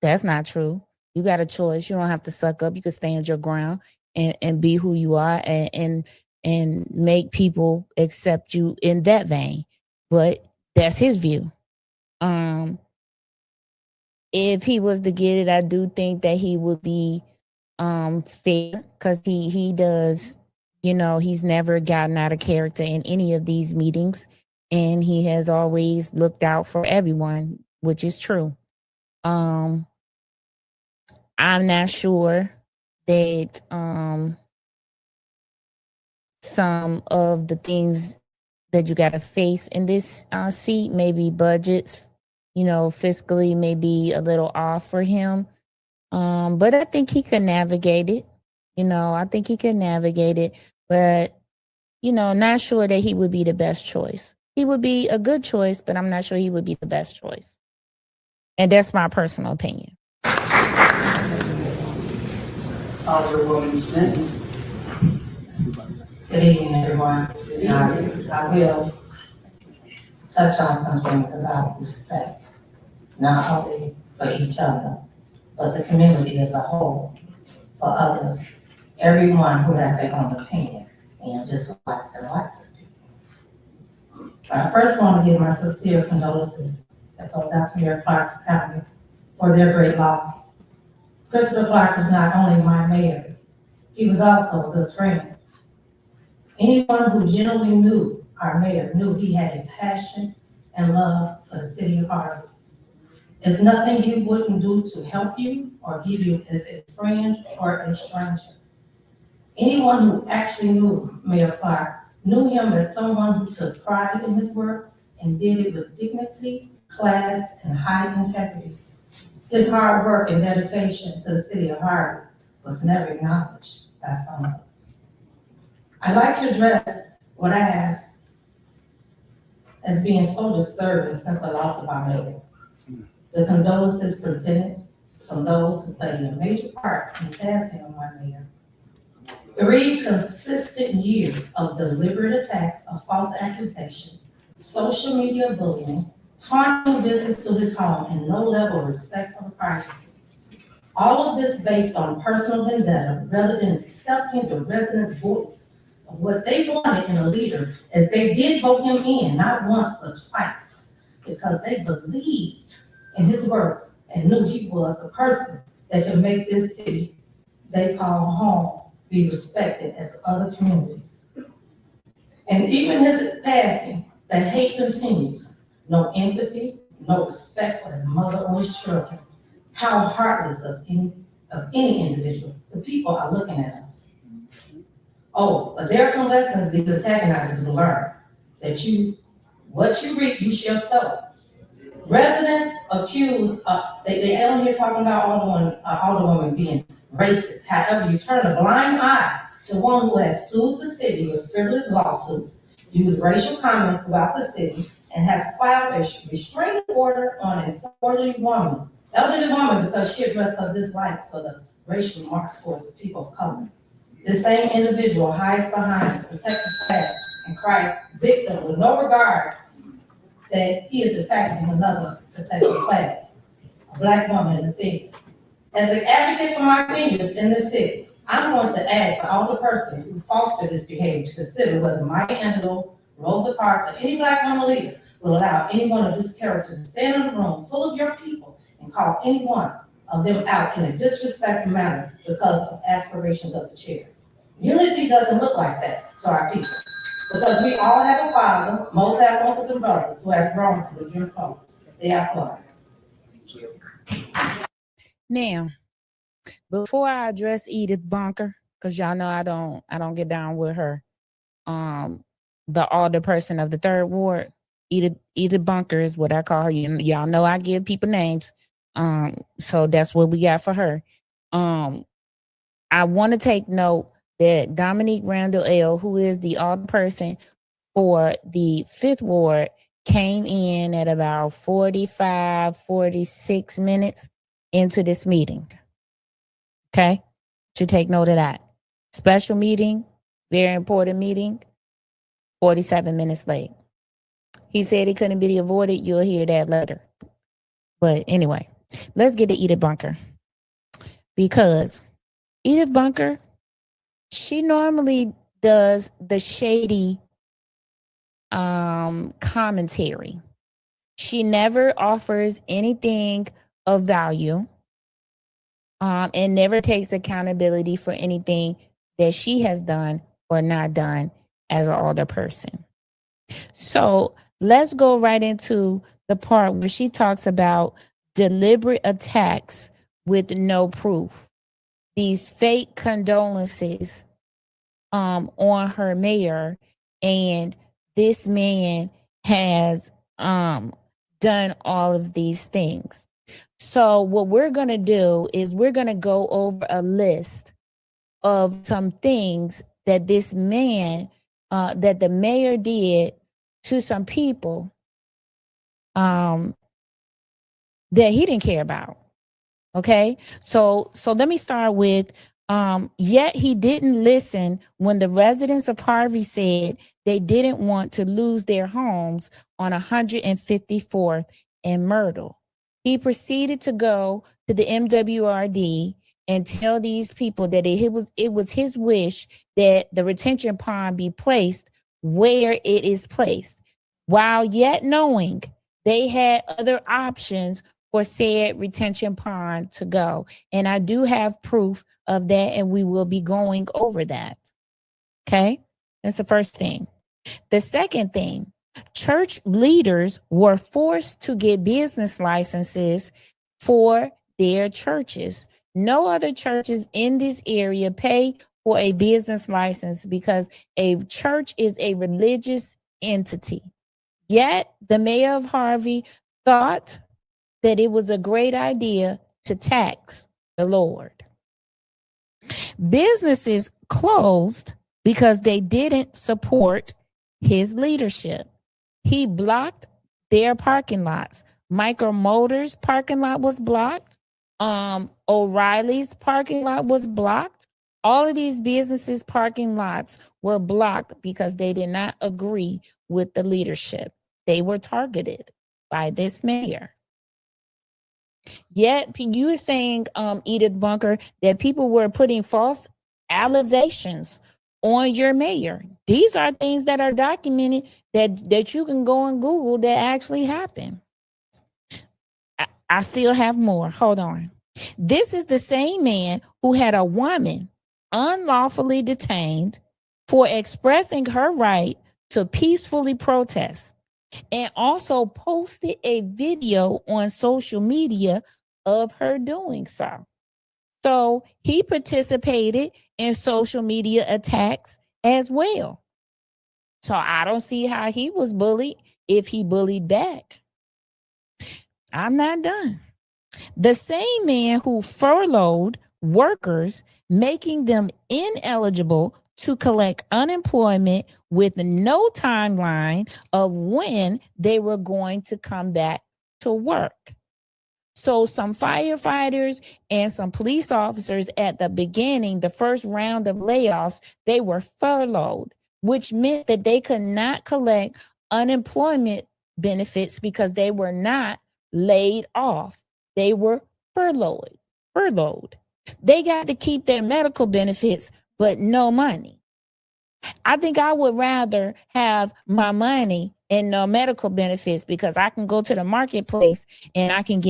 that's not true. You got a choice. You don't have to suck up. You can stand your ground and be who you are, and make people accept you in that vein. But that's his view. If he was to get it, I do think that he would be fair, because he does, you know, he's never gotten out of character in any of these meetings, and he has always looked out for everyone, which is true. I'm not sure that some of the things that you got to face in this seat, maybe budgets, you know, fiscally may be a little off for him. But I think he can navigate it. You know, I think he can navigate it, but, you know, not sure that he would be the best choice. He would be a good choice, but I'm not sure he would be the best choice. And that's my personal opinion. Alderwoman Smith. Good evening, everyone. I will touch on some things about respect, not only for each other, but the community as a whole, for others, everyone who has their own opinion, and dislikes and likes it. But I first want to give my sincere condolences that goes out to Mayor Clark's family for their great loss. Christopher Clark was not only my mayor, he was also a good friend. Anyone who genuinely knew our mayor, knew he had a passion and love for the city of Harvey. There's nothing he wouldn't do to help you or give you as a friend or a stranger. Anyone who actually knew Mayor Clark knew him as someone who took pride in his work and did it with dignity, class, and high integrity. His hard work and dedication to the city of Harvey was never acknowledged by some of us. I'd like to address what I have as being so disturbing since the loss of our mayor. The condolences presented from those who played a major part in passing on my mayor. 3 consistent years of deliberate attacks of false accusations, social media bullying, taunting visits to his home, and no level of respect for privacy. All of this based on personal vendetta rather than accepting the residents' voice of what they wanted in a leader, as they did vote him in, not once but twice, because they believed in his work and knew he was the person that could make this city they call home be respected as other communities. And even his passing, the hate continues. No empathy, no respect for his mother or his children. How heartless of any individual. The people are looking at us. Oh, but there are some lessons these antagonizers will learn. That what you reap, you shall sow. Residents accused, they on here talking about Alderwoman being racist. However, you turn a blind eye to one who has sued the city with frivolous lawsuits, used racial comments throughout the city, and have filed a restraining order on an elderly woman because she addressed her dislike for the racial remarks towards the people of color. This same individual hides behind the protected class and cries victim with no regard that he is attacking another protected class, a Black woman in the city. As an advocate for my seniors in the city, I'm going to ask the older person who fostered this behavior to consider whether Maya Angelou, Rosa Parks, or any Black woman leader will allow anyone of this character to stand in a room full of your people and call any one of them out in a disrespectful manner because of aspirations of the chair. Unity doesn't look like that to our people, because we all have a father, most have uncles and brothers who have grown to the Jim Crow. They are flawed. Now, before I address Edith Bunker, because y'all know I don't get down with her, the alder person of the 3rd Ward, Edith Bunker is what I call her. Y'all know I give people names. So that's what we got for her. I want to take note that Dominique Randall L., who is the alder person for the 5th Ward, came in at about 46 minutes into this meeting. Okay? To take note of that. Special meeting, very important meeting, 47 minutes late. He said it couldn't be avoided. You'll hear that later. But anyway, let's get to Edith Bunker. Because Edith Bunker, she normally does the shady commentary. She never offers anything of value, and never takes accountability for anything that she has done or not done as an older person. So let's go right into the part where she talks about deliberate attacks with no proof. These fake condolences on her mayor, and this man has done all of these things. So what we're going to do is we're going to go over a list of some things that this man, that the mayor did to some people that he didn't care about. Okay, so let me start with yet he didn't listen when the residents of Harvey said they didn't want to lose their homes on 154th and Myrtle. He proceeded to go to the MWRD and tell these people that it was his wish that the retention pond be placed where it is placed, while yet knowing they had other options for said retention pond to go. And I do have proof of that, and we will be going over that. Okay? That's the first thing. The second thing, church leaders were forced to get business licenses for their churches. No other churches in this area pay for a business license because a church is a religious entity. Yet the mayor of Harvey thought that it was a great idea to tax the Lord. Businesses closed because they didn't support his leadership. He blocked their parking lots. Micro Motors parking lot was blocked. O'Reilly's parking lot was blocked. All of these businesses' parking lots were blocked because they did not agree with the leadership. They were targeted by this mayor. Yet you were saying, Edith Bunker, that people were putting false allegations on your mayor. These are things that are documented that you can go and Google that actually happened. I still have more. Hold on. This is the same man who had a woman unlawfully detained for expressing her right to peacefully protest, and also posted a video on social media of her doing so. So he participated in social media attacks as well. So I don't see how he was bullied if he bullied back. I'm not done. The same man who furloughed workers, making them ineligible to collect unemployment with no timeline of when they were going to come back to work. So some firefighters and some police officers at the beginning, the first round of layoffs, they were furloughed, which meant that they could not collect unemployment benefits because they were not laid off. They were furloughed. They got to keep their medical benefits, but no money. I think I would rather have my money and no medical benefits because I can go to the marketplace and I can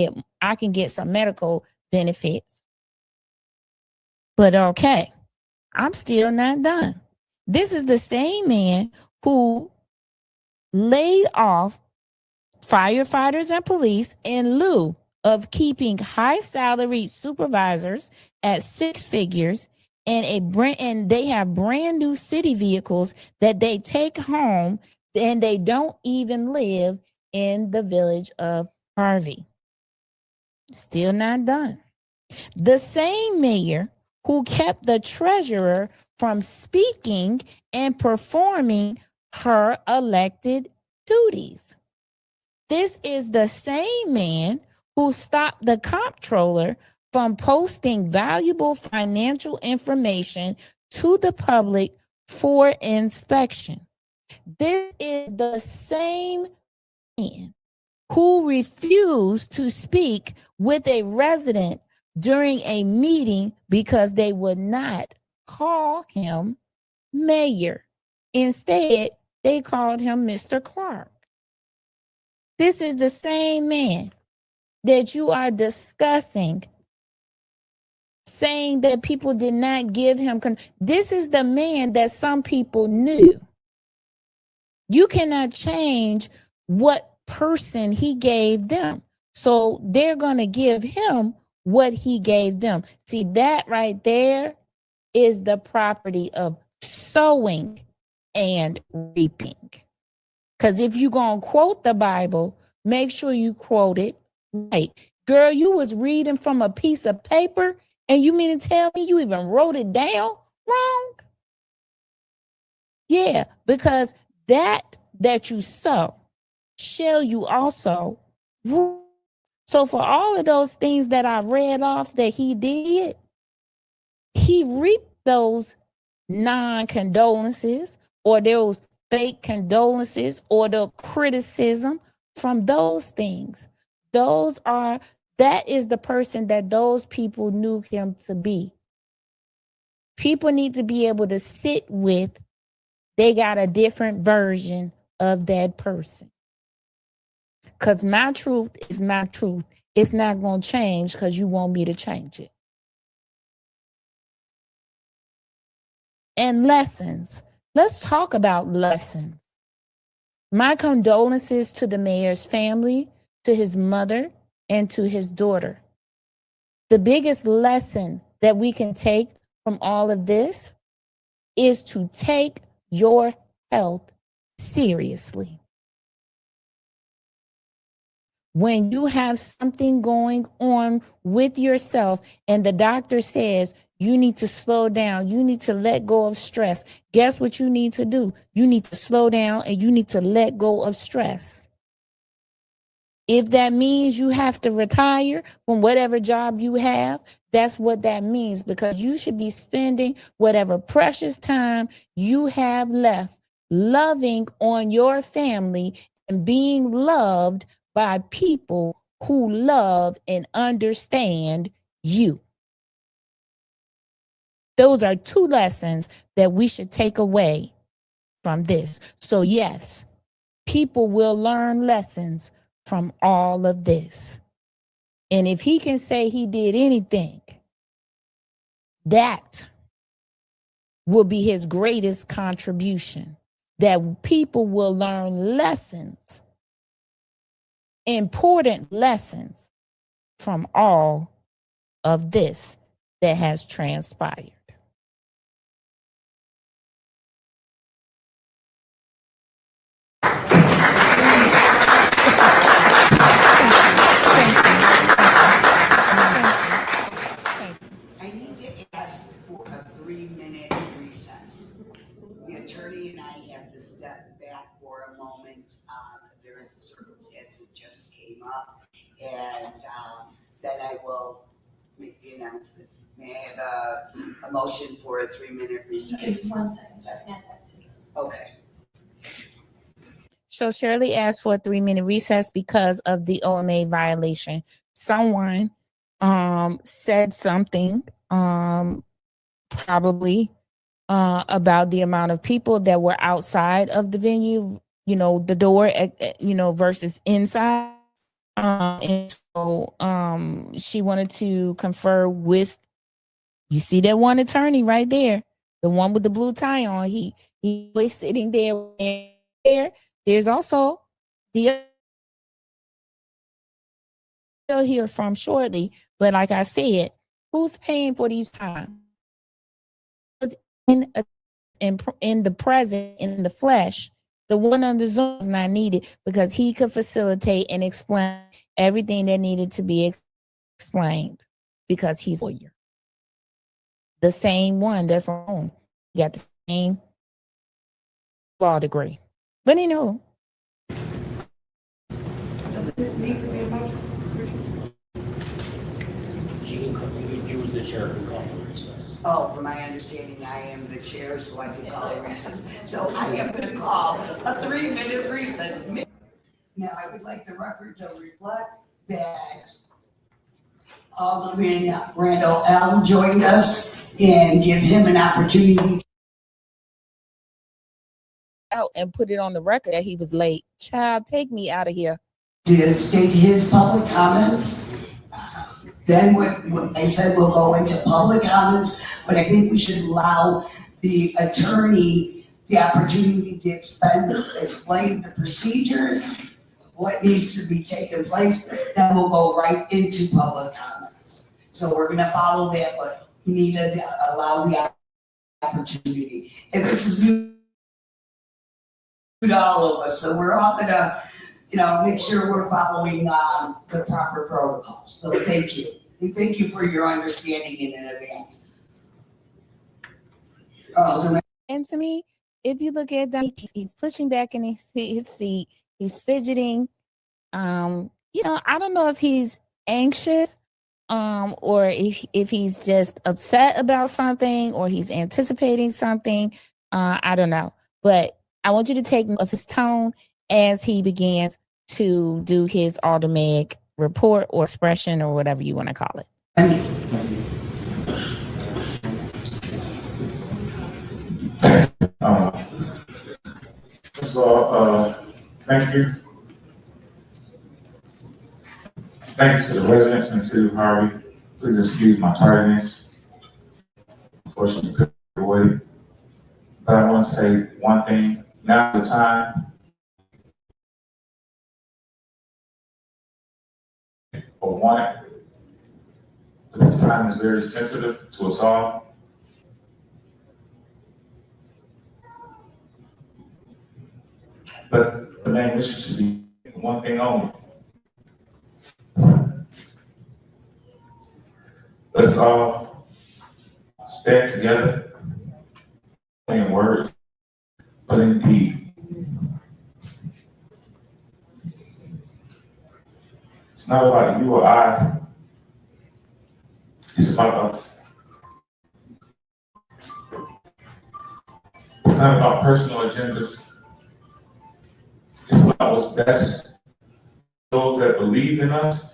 get some medical benefits. But okay, I'm still not done. This is the same man who laid off firefighters and police in lieu of keeping high salaried supervisors at six figures and they have brand new city vehicles that they take home, and they don't even live in the village of Harvey. Still not done. The same mayor who kept the treasurer from speaking and performing her elected duties. This is the same man who stopped the comptroller from posting valuable financial information to the public for inspection. This is the same man who refused to speak with a resident during a meeting because they would not call him mayor. Instead, they called him Mr. Clark. This is the same man that you are discussing, saying that people did not give him. This is the man that some people knew. You cannot change what person he gave them. So they're going to give him what he gave them. See, that right there is the property of sowing and reaping. Because if you're going to quote the Bible, make sure you quote it right. Girl, you was reading from a piece of paper, and you mean to tell me you even wrote it down wrong? Yeah, because that you sow shall you also reap. So for all of those things that I read off that he did, he reaped those non-condolences or those fake condolences or the criticism from those things. That is the person that those people knew him to be. People need to be able to sit with, they got a different version of that person. Because my truth is my truth. It's not going to change because you want me to change it. And lessons Let's talk about lessons. My condolences to the mayor's family, to his mother, and to his daughter. The biggest lesson that we can take from all of this is to take your health seriously. When you have something going on with yourself and the doctor says you need to slow down, you need to let go of stress, guess what you need to do? You need to slow down and you need to let go of stress. If that means you have to retire from whatever job you have, that's what that means, because you should be spending whatever precious time you have left loving on your family and being loved by people who love and understand you. Those are two lessons that we should take away from this. So yes, people will learn lessons from all of this. And if he can say he did anything, that will be his greatest contribution. That people will learn lessons, important lessons from all of this that has transpired. I need to ask for a 3-minute recess. The attorney and I have to step back for a moment. There is a circumstance that just came up, and then I will make the announcement. May I have a motion for a 3-minute recess? 1 second, so I can add that too. Okay. So Shirley asked for a 3-minute recess because of the OMA violation. Someone said something probably about the amount of people that were outside of the venue, the door, versus inside. And so she wanted to confer with, you see that one attorney right there, the one with the blue tie on. He was sitting there. There's also the other hear from shortly, but like I said, who's paying for these times? In the present, in the flesh, the one on the Zoom is not needed because he could facilitate and explain everything that needed to be explained because he's a lawyer. The same one that's on, got the same law degree. But Does it need to be a motion? She can use the chair to call the recess. Oh, from my understanding, I am the chair, so I can call a recess. So I am gonna call a 3-minute recess. Now, I would like the record to reflect that Alderman Randall L. joined us and give him an opportunity out and put it on the record that he was late. Child, take me out of here. to state his public comments. Then what I said, we'll go into public comments, but I think we should allow the attorney the opportunity to explain the procedures, what needs to be taken place, then we'll go right into public comments. So we're gonna follow that, but we need to allow the opportunity. And this is new to all of us, so we're all gonna, make sure we're following the proper protocols. So thank you. And thank you for your understanding in advance. And to me, if you look at that, he's pushing back in his seat. He's fidgeting. I don't know if he's anxious, or if he's just upset about something, or he's anticipating something. I don't know. But I want you to take note of his tone as he begins to do his automatic report or expression or whatever you want to call it. First of all, thank you. Thank you to the residents in the city of Harvey. Please excuse my tardiness. Unfortunately, couldn't wait. but I want to say one thing. Now's the time for one. But this time is very sensitive to us all. But the main mission should be one thing only. Let's all stand together, in words, but in deed. It's not about you or I. It's about us. It's not about personal agendas. It's about what's best. Those that believe in us,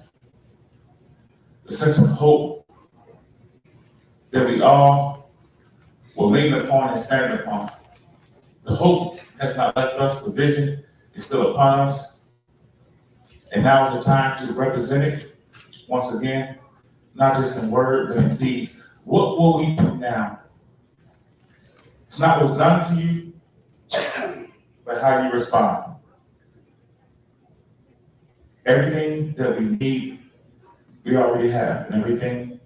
the sense of hope that we all will lean upon and stand upon. The hope has not left us. The vision is still upon us. And now is the time to represent it once again, not just in word, but in deed. What will we do now? It's not what's done to you, but how you respond. Everything that we need, we already have. And everything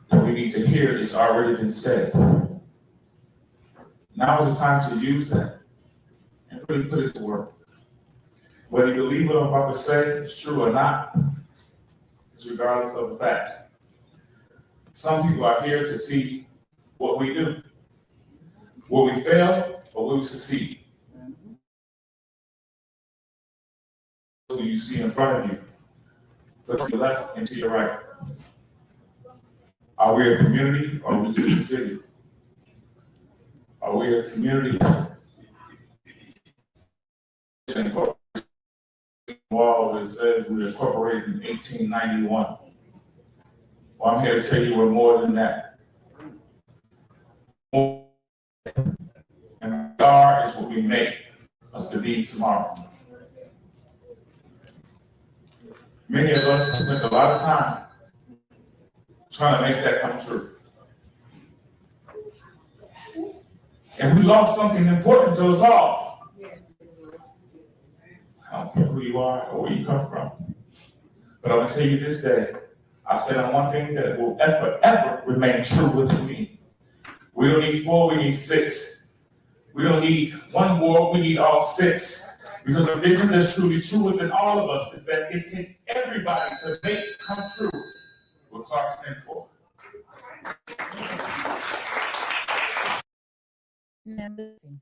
that we need to hear is already been said. Now is the time to use that and really put it to work. Whether you believe what I'm about to say is true or not, it's regardless of the fact. Some people are here to see what we do. Will we fail or will we succeed? What do you see in front of you? Look to your left and to your right. Are we a community or are we just a city? Are we a community? Wall that says we were incorporated in 1891. Well, I'm here to tell you we're more than that. And we are is what we make us to be tomorrow. Many of us have spent a lot of time trying to make that come true. And we lost something important to us all. I don't care who you are or where you come from. But I'm going to tell you this day, I said on one thing that will ever remain true within me. We don't need 4, we need 6. We don't need one war, we need all 6. Because the vision that's truly true within all of us is that it takes everybody to make it come true what Clark stands for. Now listen,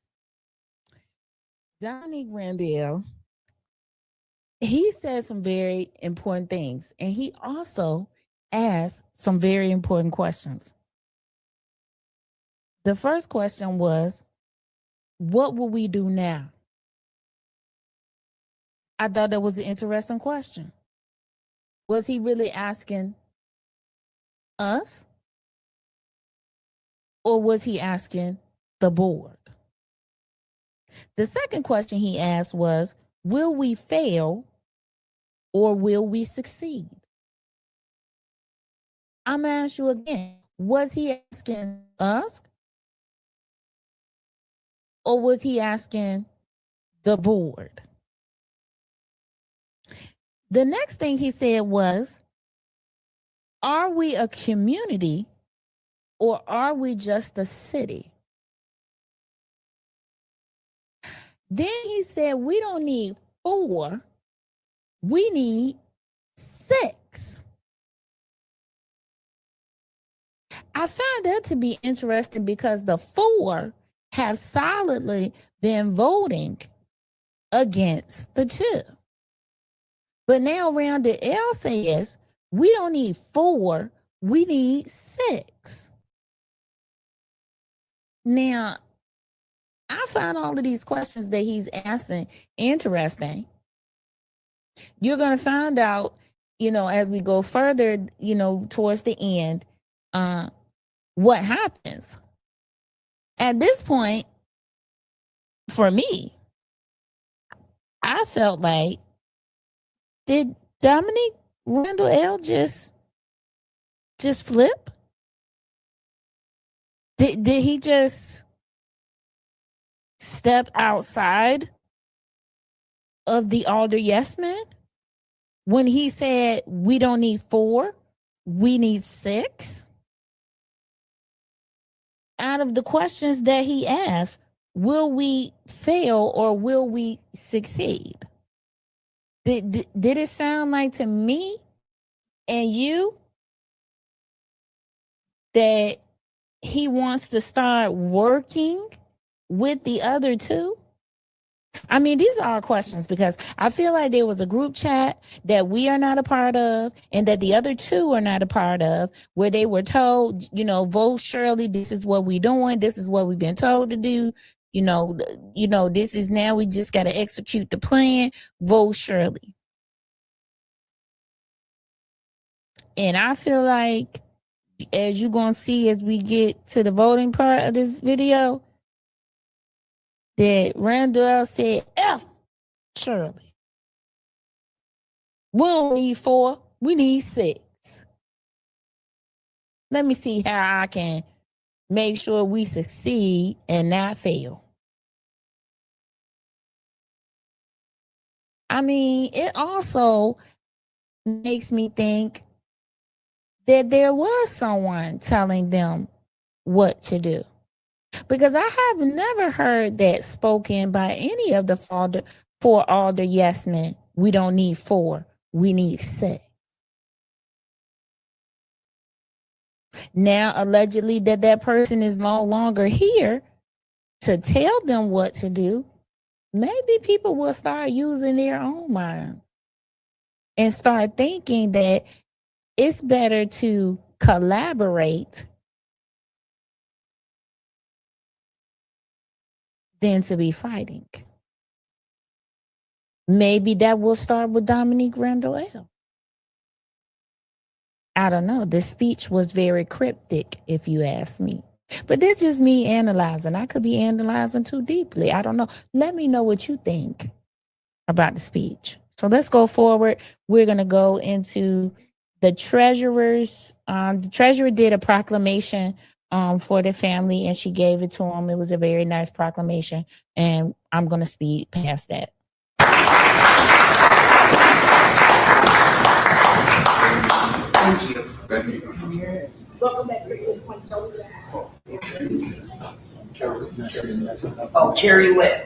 Dominique Randall, he said some very important things, and he also asked some very important questions. The first question was, what will we do now? I thought that was an interesting question. Was he really asking us? Or was he asking the board? The second question he asked was, will we fail or will we succeed? I'm going to ask you again, was he asking us or was he asking the board? The next thing he said was, are we a community or are we just a city? Then he said, we don't need 4, we need 6. I found that to be interesting because the 4 have solidly been voting against the 2. But now Rounded L says, we don't need 4, we need 6. Now, I find all of these questions that he's asking interesting. You're going to find out, as we go further, towards the end, what happens. At this point, for me, I felt like, did Dominique Randall L just flip? Did he just step outside of the Alder yes men when he said we don't need 4, we need 6? Out of the questions that he asked, will we fail or will we succeed? Did it sound like to me and you that he wants to start working with the other 2? I mean, these are our questions because I feel like there was a group chat that we are not a part of and that the other 2 are not a part of, where they were told, vote Shirley. This is what we're doing. This is what we've been told to do. This is now we just got to execute the plan. Vote Shirley. And I feel like, as you're going to see as we get to the voting part of this video, that Randall said, F Shirley. We don't need 4, we need 6. Let me see how I can make sure we succeed and not fail. I mean, it also makes me think that there was someone telling them what to do. Because I have never heard that spoken by any of the 4 Alder yes men. We don't need 4, we need 6. Now, allegedly, that person is no longer here to tell them what to do. Maybe people will start using their own minds and start thinking that it's better to collaborate than to be fighting. Maybe that will start with Dominique Randall. I don't know. The speech was very cryptic, if you ask me. But that's just me analyzing. I could be analyzing too deeply. I don't know. Let me know what you think about the speech. So let's go forward. We're going to go into the treasurers. The treasurer did a proclamation for the family, and she gave it to him. It was a very nice proclamation, and I'm going to speed past that. Thank you. Thank you. Welcome back to the point. Oh, Carrie Lynn.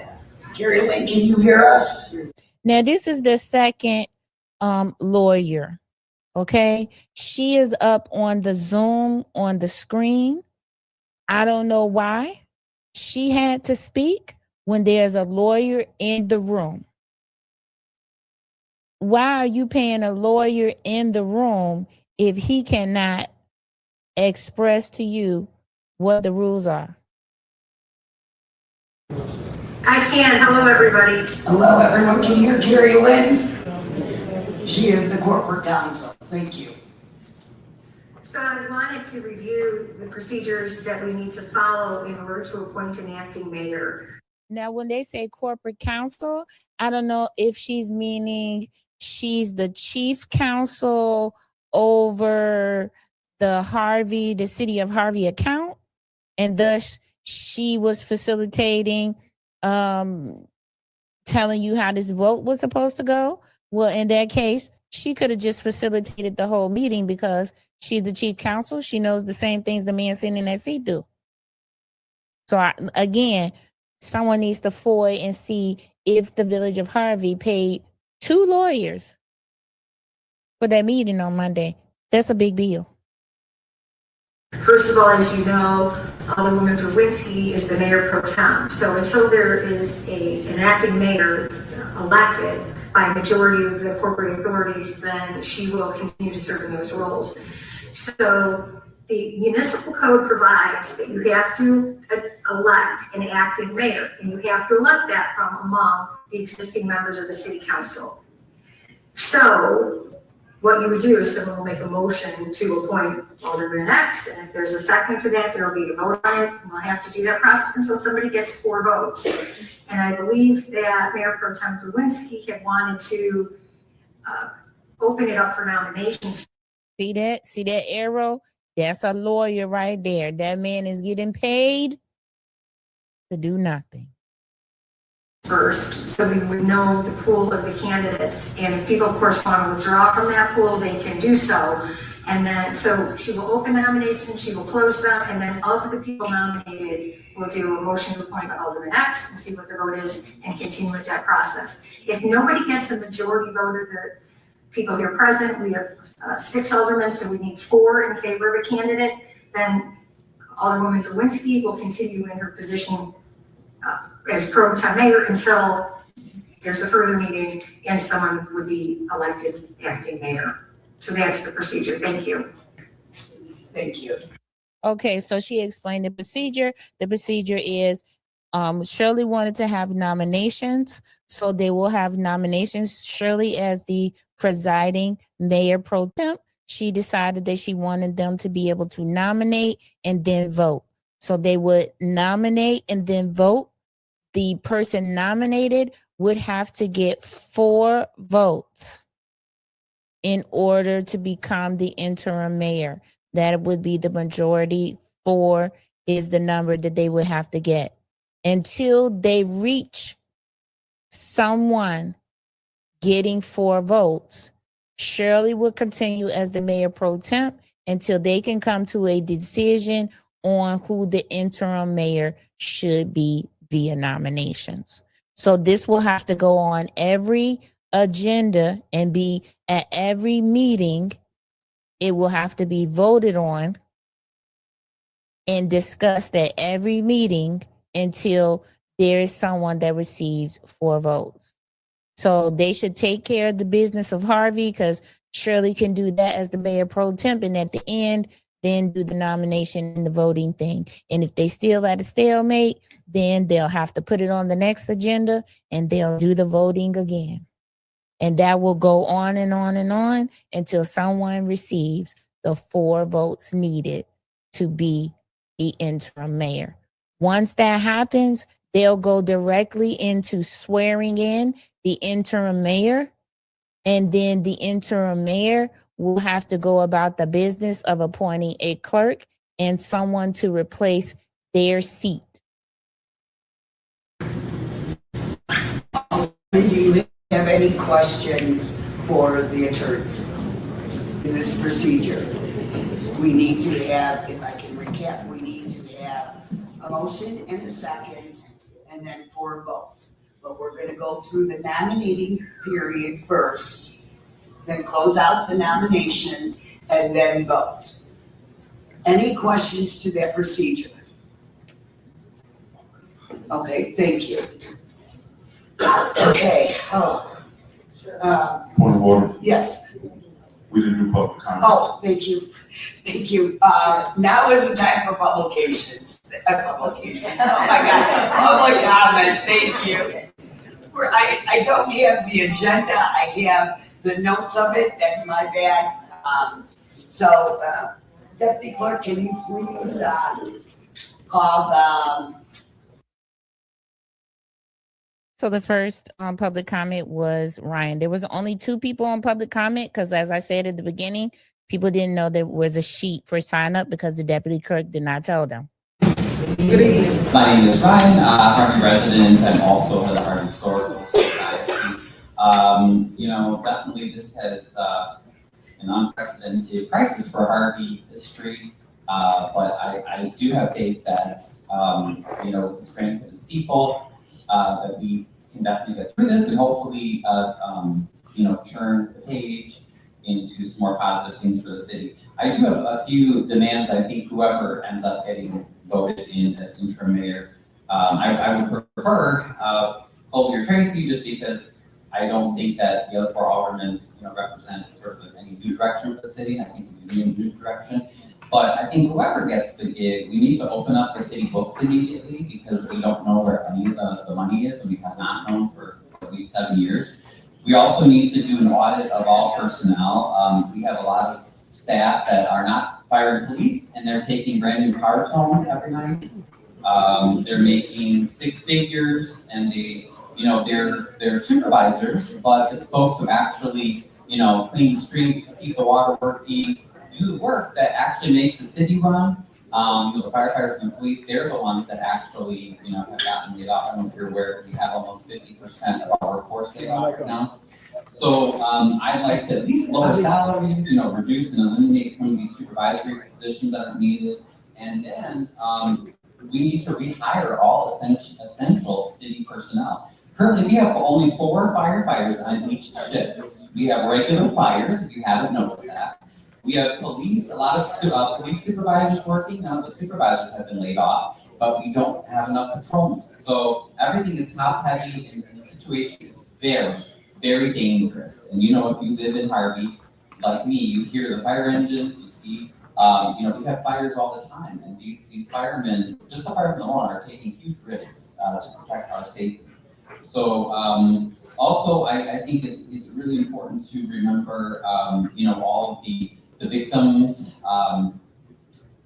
Carrie Lynn, can you hear us? Now, this is the second lawyer, okay? She is up on the Zoom on the screen. I don't know why she had to speak when there's a lawyer in the room. Why are you paying a lawyer in the room if he cannot express to you what the rules are? I can. Hello, everybody. Hello, everyone. Can you hear Carrie Lynn? She is the corporate counsel. Thank you. So I wanted to review the procedures that we need to follow in order to appoint an acting mayor. Now, when they say corporate counsel, I don't know if she's meaning she's the chief counsel over the city of Harvey account, and thus she was facilitating, telling you how this vote was supposed to go. Well, in that case, she could have just facilitated the whole meeting because she's the chief counsel. She knows the same things the man sitting in that seat do. So again, someone needs to FOI and see if the village of Harvey paid 2 lawyers for that meeting on Monday. That's a big deal. First of all, as you know, Alderwoman Drewinski is the mayor pro tem. So until there is an acting mayor elected by a majority of the corporate authorities, then she will continue to serve in those roles. So the municipal code provides that you have to elect an acting mayor, and you have to elect that from among the existing members of the city council. So what you would do is someone will make a motion to appoint Alderman X, and if there's a second to that, there will be a vote on it. We'll have to do that process until somebody gets 4 votes. And I believe that Mayor Pro Tem Drewinski had wanted to open it up for nominations. See that arrow? That's a lawyer right there. That man is getting paid to do nothing. first, so we would know the pool of the candidates. And if people, of course, want to withdraw from that pool, they can do so. And then, so she will open nominations, she will close them, and then of the people nominated, we'll do a motion to appoint Alderman X and see what the vote is and continue with that process. If nobody gets a majority vote of the people here present, we have 6 aldermen, so we need 4 in favor of a candidate, then Alderwoman Drwinski will continue in her position as pro tem mayor until there's a further meeting and someone would be elected acting mayor. So that's the procedure. Thank you. Thank you. Okay, so she explained the procedure. The procedure is Shirley wanted to have nominations, so they will have nominations. Shirley, as the presiding mayor pro temp, she decided that she wanted them to be able to nominate and then vote. So they would nominate and then vote. The person nominated would have to get 4 votes in order to become the interim mayor. That would be the majority. 4 is the number that they would have to get. Until they reach someone getting 4 votes, Shirley will continue as the mayor pro temp until they can come to a decision on who the interim mayor should be via nominations. So this will have to go on every agenda and be at every meeting. It will have to be voted on and discussed at every meeting until there is someone that receives 4 votes. So they should take care of the business of Harvey, because Shirley can do that as the mayor pro temp, and at the end, then do the nomination and the voting thing. And if they still at a stalemate, then they'll have to put it on the next agenda and they'll do the voting again. And that will go on and on and on until someone receives the 4 votes needed to be the interim mayor. Once that happens, they'll go directly into swearing in the interim mayor, and then the interim mayor will have to go about the business of appointing a clerk and someone to replace their seat. Do you have any questions for the attorney in this procedure? We need to have, if I can recap, we need to have a motion and a second and then 4 votes. But we're going to go through the nominating period first, then close out the nominations and then vote. Any questions to that procedure? Okay, thank you. Okay, Point of order, yes. we didn't do public comment. Oh, thank you. Thank you. Now is the time for publications. Publication. Oh my God. Public comment. Thank you. I don't have the agenda. I have the notes of it. That's my bad. Deputy Clerk, can you please call the. So the first public comment was Ryan. There was only 2 people on public comment because, as I said at the beginning, people didn't know there was a sheet for sign up because the deputy clerk did not tell them. Good evening. My name is Ryan, Harvey resident, and also the Harvey Historical Society. Definitely this has an unprecedented crisis for Harvey history, but I do have faith that, the strength of his people, that we can definitely get through this and hopefully, turn the page into some more positive things for the city. I do have a few demands. I think whoever ends up getting voted in as interim mayor, I would prefer Colby or Tracy, just because I don't think that the other 4 aldermen, represent sort of any new direction for the city. And I think we need a new direction. But I think whoever gets the gig, we need to open up the city books immediately, because we don't know where any of the money is, and we have not known for at least 7 years. We also need to do an audit of all personnel. We have a lot of staff that are not fire and police, and they're taking brand new cars home every night. They're making 6 figures, and they're supervisors, but the folks who actually, clean streets, keep the water working, do the work that actually makes the city run, The firefighters and police, they're the ones that actually, have gotten laid off. I don't know if you're aware, we have almost 50% of our workforce laid off right now. So, I'd like to at least lower salaries, reduce and eliminate some of these supervisory positions that are needed. And then, we need to rehire all essential city personnel. Currently, we have only 4 firefighters on each shift. We have regular fires, if you haven't noticed that. We have police, a lot of police supervisors working. None of the supervisors have been laid off, but we don't have enough patrolmen. So everything is top heavy, and the situation is very, very dangerous. And if you live in Harvey, like me, you hear the fire engines, you see, we have fires all the time, and these firemen, just the firemen alone, are taking huge risks to protect our safety. So also, I think it's really important to remember, all of the victims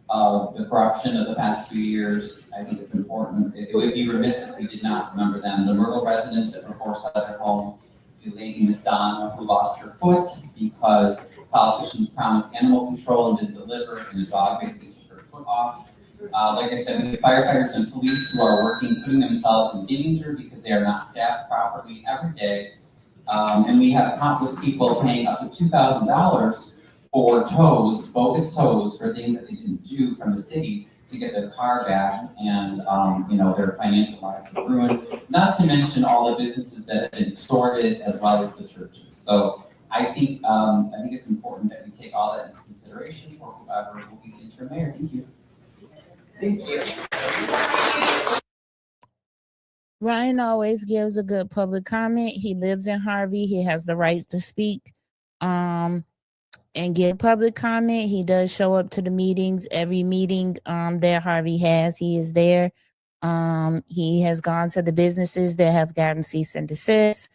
of the corruption of the past few years. I think it's important. It would be remiss if we did not remember them. The Myrtle residents that were forced out of their home, the lady Miss Donna who lost her foot because politicians promised animal control and didn't deliver, and the dog basically took her foot off. Like I said, we have firefighters and police who are putting themselves in danger because they are not staffed properly every day. And we have countless people paying up to $2,000 for tows, bogus tows, for things that they didn't do from the city to get their car back, and their financial lives are ruined. Not to mention all the businesses that have been extorted, as well as the churches. So I think it's important that we take all that into consideration for whoever will be the interim mayor. Thank you. Thank you. Ryan always gives a good public comment. He lives in Harvey. He has the rights to speak and give public comment. He does show up to the meetings. Every meeting that Harvey has, he is there. He has gone to the businesses that have gotten cease and desist.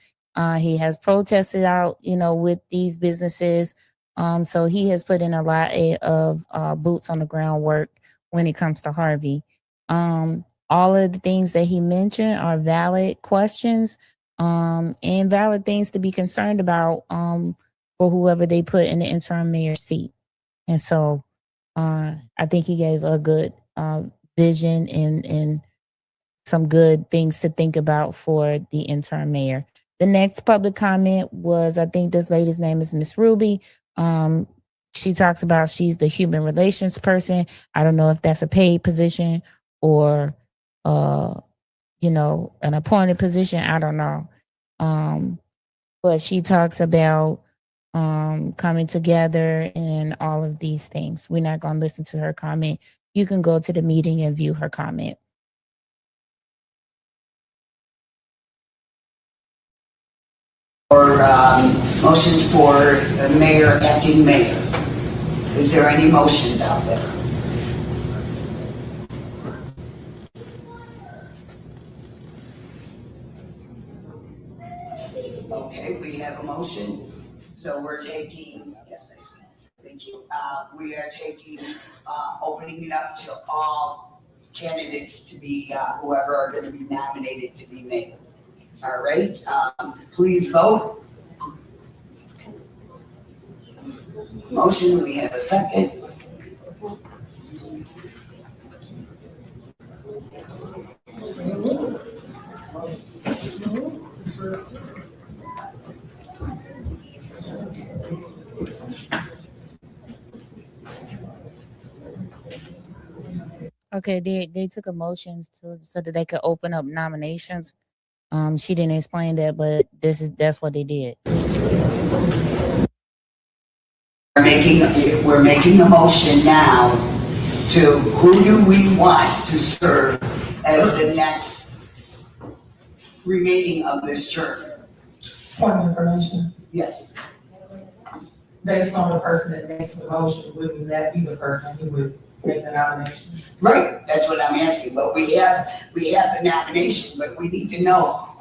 He has protested out, with these businesses. So he has put in a lot of boots on the ground work when it comes to Harvey. All of the things that he mentioned are valid questions and valid things to be concerned about for whoever they put in the interim mayor seat. And so I think he gave a good vision and some good things to think about for the interim mayor. The next public comment was, I think this lady's name is Miss Ruby. She talks about she's the human relations person. I don't know if that's a paid position or an appointed position. I don't know. But she talks about coming together and all of these things. We're not going to listen to her comment. You can go to the meeting and view her comment. Or motions for the mayor, acting mayor. Is there any motions out there? Okay, we have a motion. So we're taking, yes, I see. Thank you. We are taking, opening it up to all candidates to be, whoever are going to be nominated to be mayor. All right, please vote. Motion, we have a second. Okay, they took a motion so that they could open up nominations. She didn't explain that, but that's what they did. We're making a motion now to who do we want to serve as the next remaining of this term. Point of information, Yes. based on the person that makes the motion, wouldn't that be the person who would make the nomination? Right, that's what I'm asking, but we have the nomination, but we need to know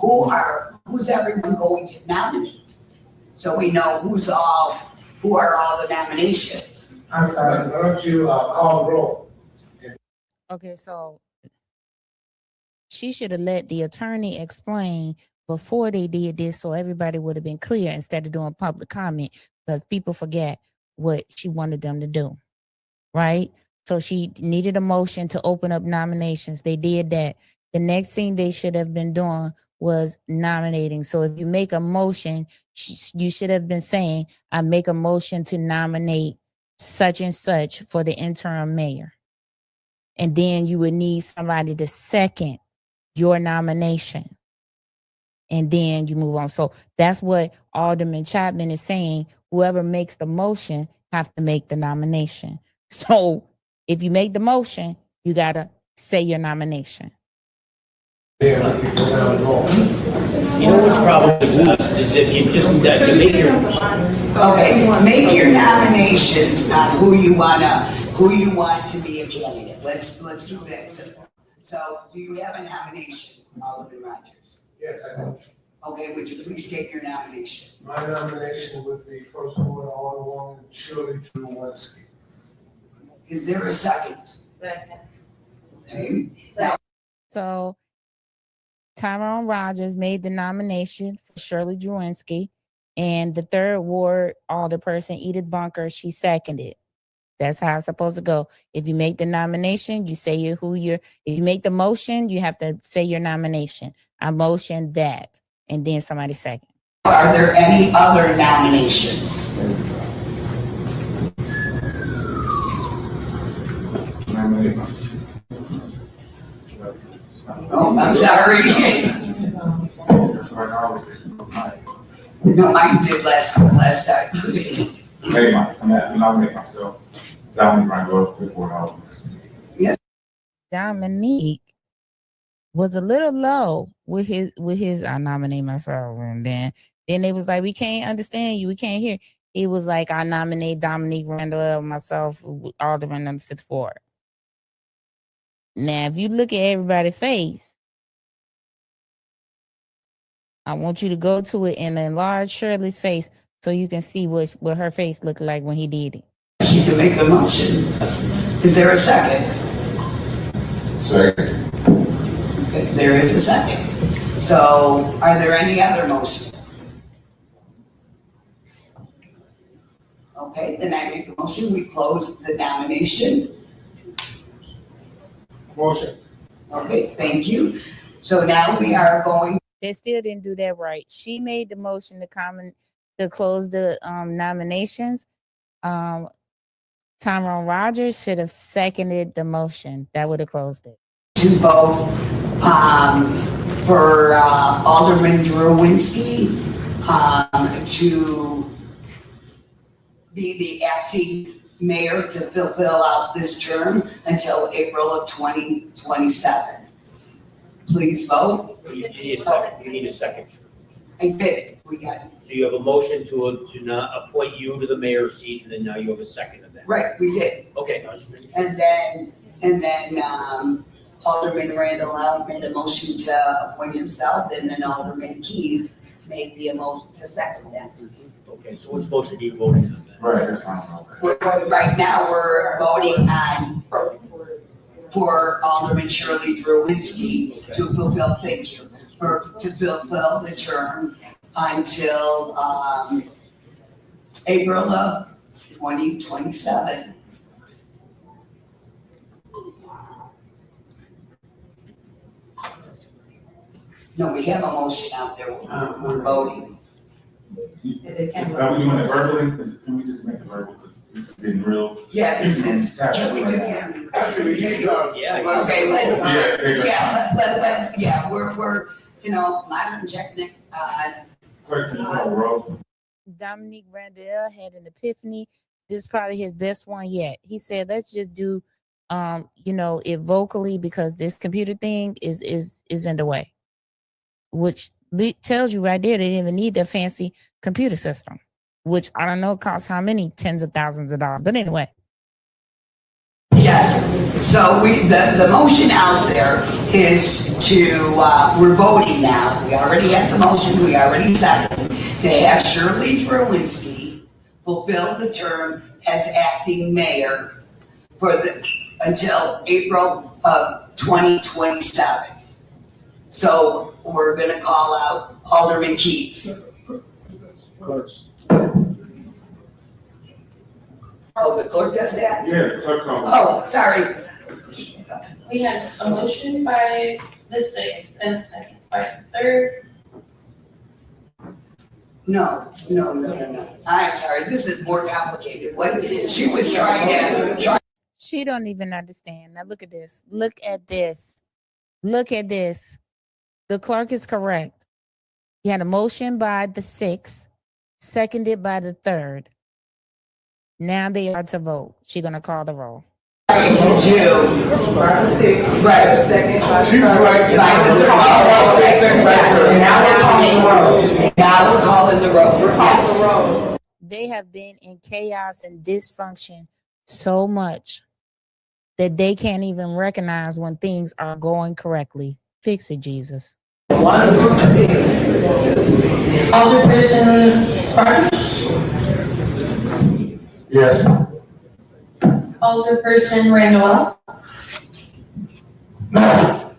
who's everyone going to nominate? So we know who are all the nominations. I'm sorry. Why don't you call the roll? Okay, so she should have let the attorney explain before they did this so everybody would have been clear instead of doing public comment, because people forget what she wanted them to do, right? So she needed a motion to open up nominations. They did that. The next thing they should have been doing was nominating. So if you make a motion, you should have been saying, I make a motion to nominate such and such for the interim mayor. And then you would need somebody to second your nomination. And then you move on. So that's what Alderman Chapman is saying. Whoever makes the motion have to make the nomination. So if you make the motion, you got to say your nomination. Yeah, we can go down the road. You know what's probably best is if you just, you make your, Okay, make your nominations on who you want to be a candidate. Let's keep that simple. So, do you have a nomination, Alderman Rogers? Yes, I know. Okay, would you please state your nomination? My nomination would be First Ward Alderwoman Shirley Drew-Winsky. Is there a second? Okay, now, So Tyrone Rogers made the nomination for Shirley Drewinski, and the third ward alderperson, Edith Bunker, she seconded. That's how it's supposed to go. If you make the nomination, you say if you make the motion, you have to say your nomination. I motion that, and then somebody second. are there any other nominations? Oh, I'm sorry. No, mine did last time. I nominate myself. Dominic Randolph, before I Dominique was a little low with his I nominate myself, and then they was like, we can't understand you, we can't hear. He was like, I nominate Dominique Randall, myself, Alderman on the 6th Ward. Now, if you look at everybody's face, I want you to go to it and enlarge Shirley's face so you can see what her face looked like when he did it. You can make a motion. Is there a second? Second. Okay, there is a second. So, are there any other motions? Okay, then I make a motion, we close the nomination. Motion. Okay, thank you. So now we are going. They still didn't do that right. She made the motion to close the nominations. Tyrone Rogers should have seconded the motion. That would have closed it. To vote for Alderman Drewinski to be the acting mayor to fill out this term until April of 2027. Please vote. you need a second, you need a second. I did, we got it. So you have a motion to not appoint you to the mayor's seat, and then now you have a second of that. Right, we did. Okay, I was making sure. And then Alderman Randall made a motion to appoint himself, and then Alderman Keys made the motion to second that. Okay, so which motion are you voting on then? Right, that's fine. Right now, we're voting on for Alderman Shirley Drewinski to fulfill, thank you, to fulfill the term until April of 2027. No, we have a motion out there, we're voting. Are we doing it verbally? Can we just make it verbal? Because this is getting real. Yeah, this is, It's can we do right that? Actually, these are. Yeah. Okay, let's, Yeah, yeah, we're, modern technique, Clerk, can you call the roll? Dominique Randall had an epiphany. This is probably his best one yet. He said, let's just do, it vocally because this computer thing is in the way, which tells you right there they didn't even need the fancy computer system, which I don't know costs how many tens of thousands of dollars. But anyway. yes. So the motion out there is to, we're voting now. We already had the motion, we already seconded to have Shirley Drewinski fulfill the term as acting mayor until April of 2027. So we're gonna call out Alderman Keys. Oh, the clerk does that? Yeah, clerk call. Oh, sorry. We had a motion by the sixth and a second by the third. No. I'm sorry, this is more complicated. What she was trying to, She don't even understand. Now look at this. Look at this. Look at this. The clerk is correct. You had a motion by the sixth, seconded by the third. Now they are to vote. She's gonna call the roll. trying to do. By the sixth, Right. the second, by the She's third. right. By the third. And now we're calling the roll. Now we're calling the roll. Yes. They have been in chaos and dysfunction so much that they can't even recognize when things are going correctly. Fix it, Jesus. One group six. Alderperson Carter, Yes. Alderperson Randall, No.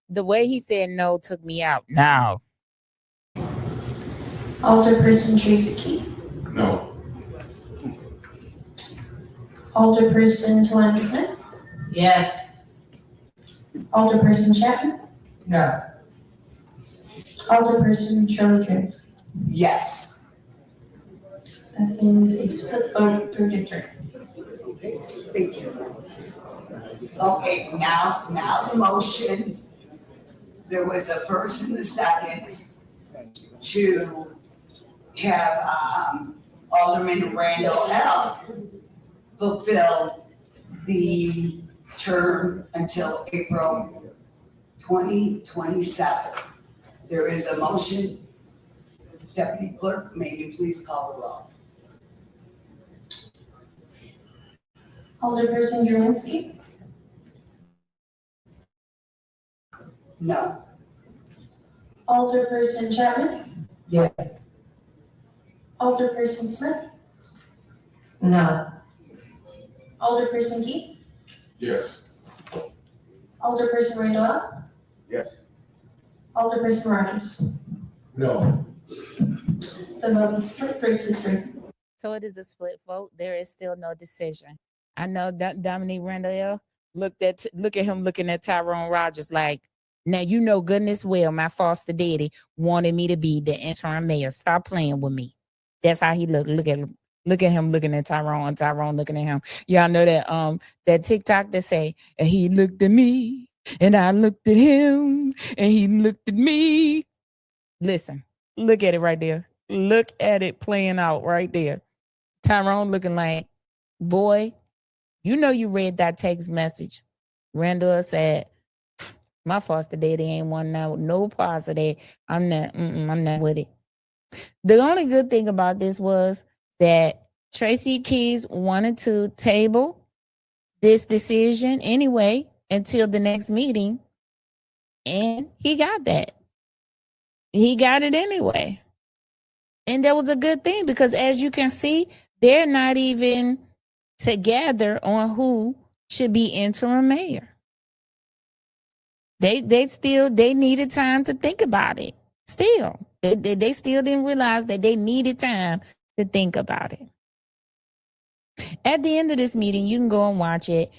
The way he said no took me out. Now. Alderperson Tracy Key, No. Alderperson Talani Smith, Yes. Alderperson Chapman, No. Alderperson Shirley Driggs. Yes. That is a split vote, 3-3. Okay, thank you. Okay, now the motion, there was a first and a second to have Alderman Randall L. fulfill the term until April 2027. There is a motion. Deputy Clerk, may you please call the roll? Alderperson Jerlinski, No. Alderperson Chapman, Yes. Alderperson Smith, No. Alderperson Key, Yes. Alderperson Randall, Yes. Alderperson Rogers. No. The vote is split 3-3. So it is a split vote. There is still no decision. I know that Dominique Randall look at him looking at Tyrone Rogers like, now you know goodness well my foster daddy wanted me to be the interim mayor. Stop playing with me. That's how he looked. Look at him looking at Tyrone, Tyrone looking at him. Y'all know that TikTok that say, and he looked at me, and I looked at him, and he looked at me. Listen, look at it right there. Look at it playing out right there. Tyrone looking like, boy, you know you read that text message. Randall said, my foster daddy ain't want no parts of that. I'm not with it. The only good thing about this was that Tracy Keys wanted to table this decision anyway until the next meeting, and he got that. He got it anyway. And that was a good thing because as you can see, they're not even together on who should be interim mayor. They needed time to think about it. Still, they still didn't realize that they needed time to think about it. At the end of this meeting, you can go and watch it.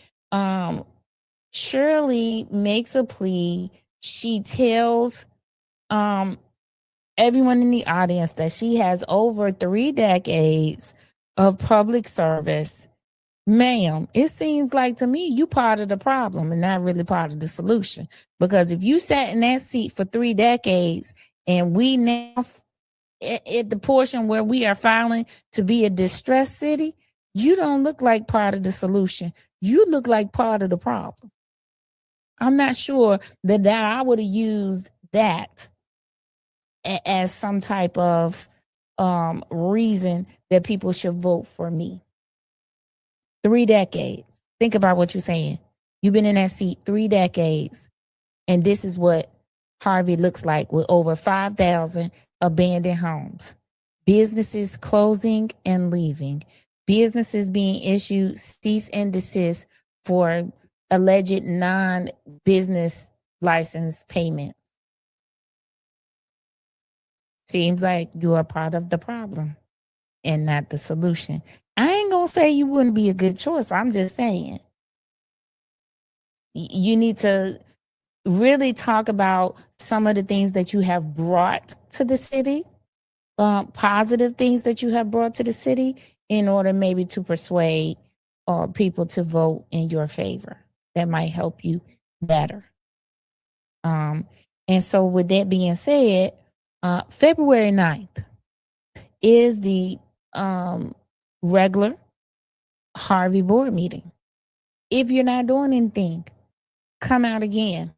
Shirley makes a plea. She tells everyone in the audience that she has over 3 decades of public service. Ma'am, it seems like to me you part of the problem and not really part of the solution. Because if you sat in that seat for 3 decades and we now at the portion where we are filing to be a distressed city, you don't look like part of the solution. You look like part of the problem. I'm not sure that I would have used that as some type of reason that people should vote for me. 3 decades. Think about what you're saying. You've been in that seat 3 decades. And this is what Harvey looks like with over 5,000 abandoned homes. Businesses closing and leaving. Businesses being issued cease and desist for alleged non-business license payments. Seems like you are part of the problem. and not the solution. I ain't gonna say you wouldn't be a good choice. I'm just saying you need to really talk about some of the things that you have brought to the city, positive things that you have brought to the city, in order maybe to persuade people to vote in your favor. That might help you better. And so, with that being said, February 9th is the regular Harvey board meeting. If you're not doing anything, come out again.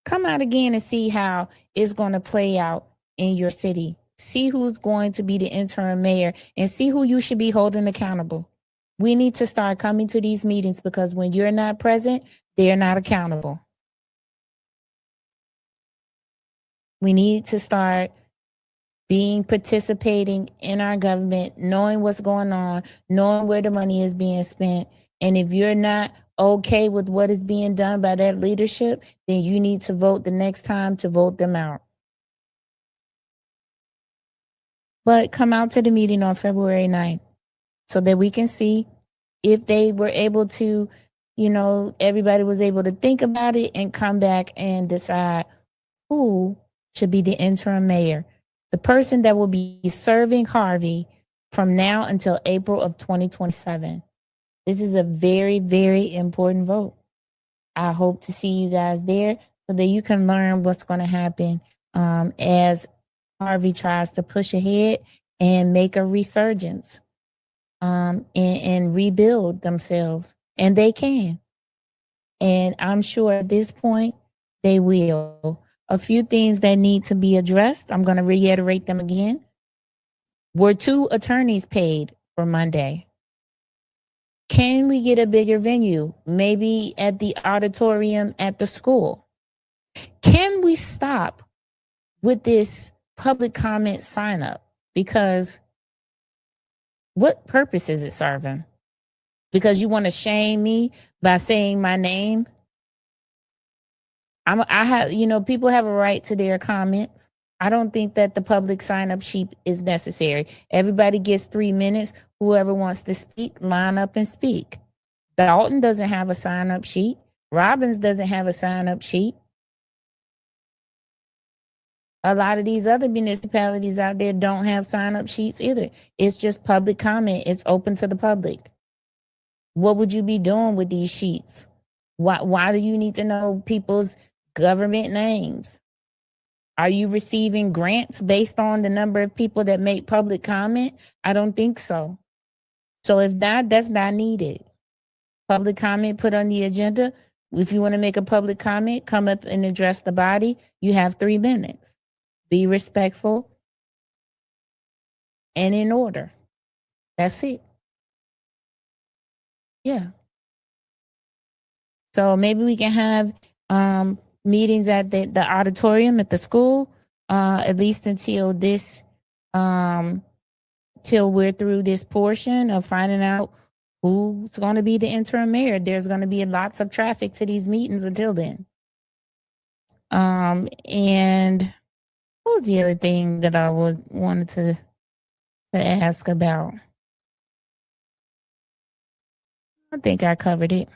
Come out again and see how it's going to play out in your city. See who's going to be the interim mayor and see who you should be holding accountable. We need to start coming to these meetings because when you're not present, they're not accountable. We need to start participating in our government, knowing what's going on, knowing where the money is being spent. And if you're not okay with what is being done by that leadership, then you need to vote the next time to vote them out. But come out to the meeting on February 9th so that we can see if they were able to, everybody was able to think about it and come back and decide who should be the interim mayor. The person that will be serving Harvey from now until April of 2027. This is a very, very important vote. I hope to see you guys there so that you can learn what's going to happen as Harvey tries to push ahead and make a resurgence and rebuild themselves. And they can. And I'm sure at this point, they will. A few things that need to be addressed. I'm going to reiterate them again. Were 2 attorneys paid for Monday? Can we get a bigger venue? Maybe at the auditorium at the school. Can we stop with this public comment sign up? Because what purpose is it serving? Because you want to shame me by saying my name? People have a right to their comments. I don't think that the public sign up sheet is necessary. Everybody gets 3 minutes. Whoever wants to speak, line up and speak. Dalton doesn't have a sign up sheet. Robbins doesn't have a sign up sheet. A lot of these other municipalities out there don't have sign up sheets either. It's just public comment. It's open to the public. What would you be doing with these sheets? Why do you need to know people's government names? Are you receiving grants based on the number of people that make public comment? I don't think so. So if not, that's not needed. Public comment put on the agenda. If you want to make a public comment, come up and address the body. You have 3 minutes. Be respectful and in order. That's it. Yeah. So maybe we can have meetings at the auditorium at the school, at least until till we're through this portion of finding out who's going to be the interim mayor. There's going to be lots of traffic to these meetings until then. And what was the other thing that I wanted to ask about? I think I covered it.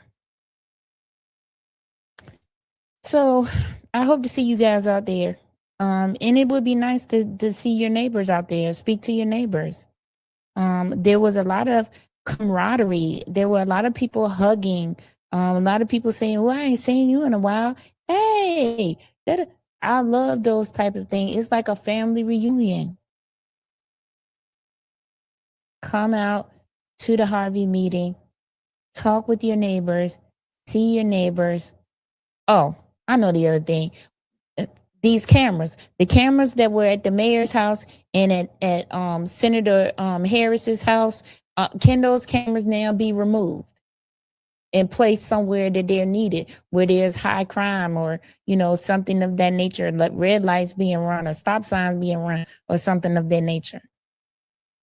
So I hope to see you guys out there. And it would be nice to see your neighbors out there, speak to your neighbors. There was a lot of camaraderie. There were a lot of people hugging. A lot of people saying, well, I ain't seen you in a while. Hey, I love those type of things. It's like a family reunion. Come out to the Harvey meeting, talk with your neighbors, see your neighbors. Oh, I know the other thing. These cameras, the cameras that were at the mayor's house and at Senator Harris's house, can those cameras now be removed and placed somewhere that they're needed, where there's high crime or, something of that nature, like red lights being run or stop signs being run or something of that nature?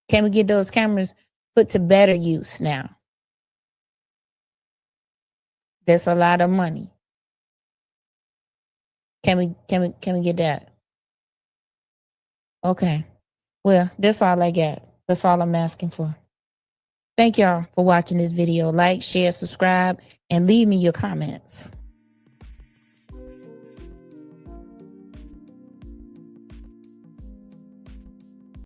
Can we get those cameras put to better use now? That's a lot of money. Can we get that? Okay. Well, that's all I got. That's all I'm asking for. Thank y'all for watching this video. Like, share, subscribe, and leave me your comments.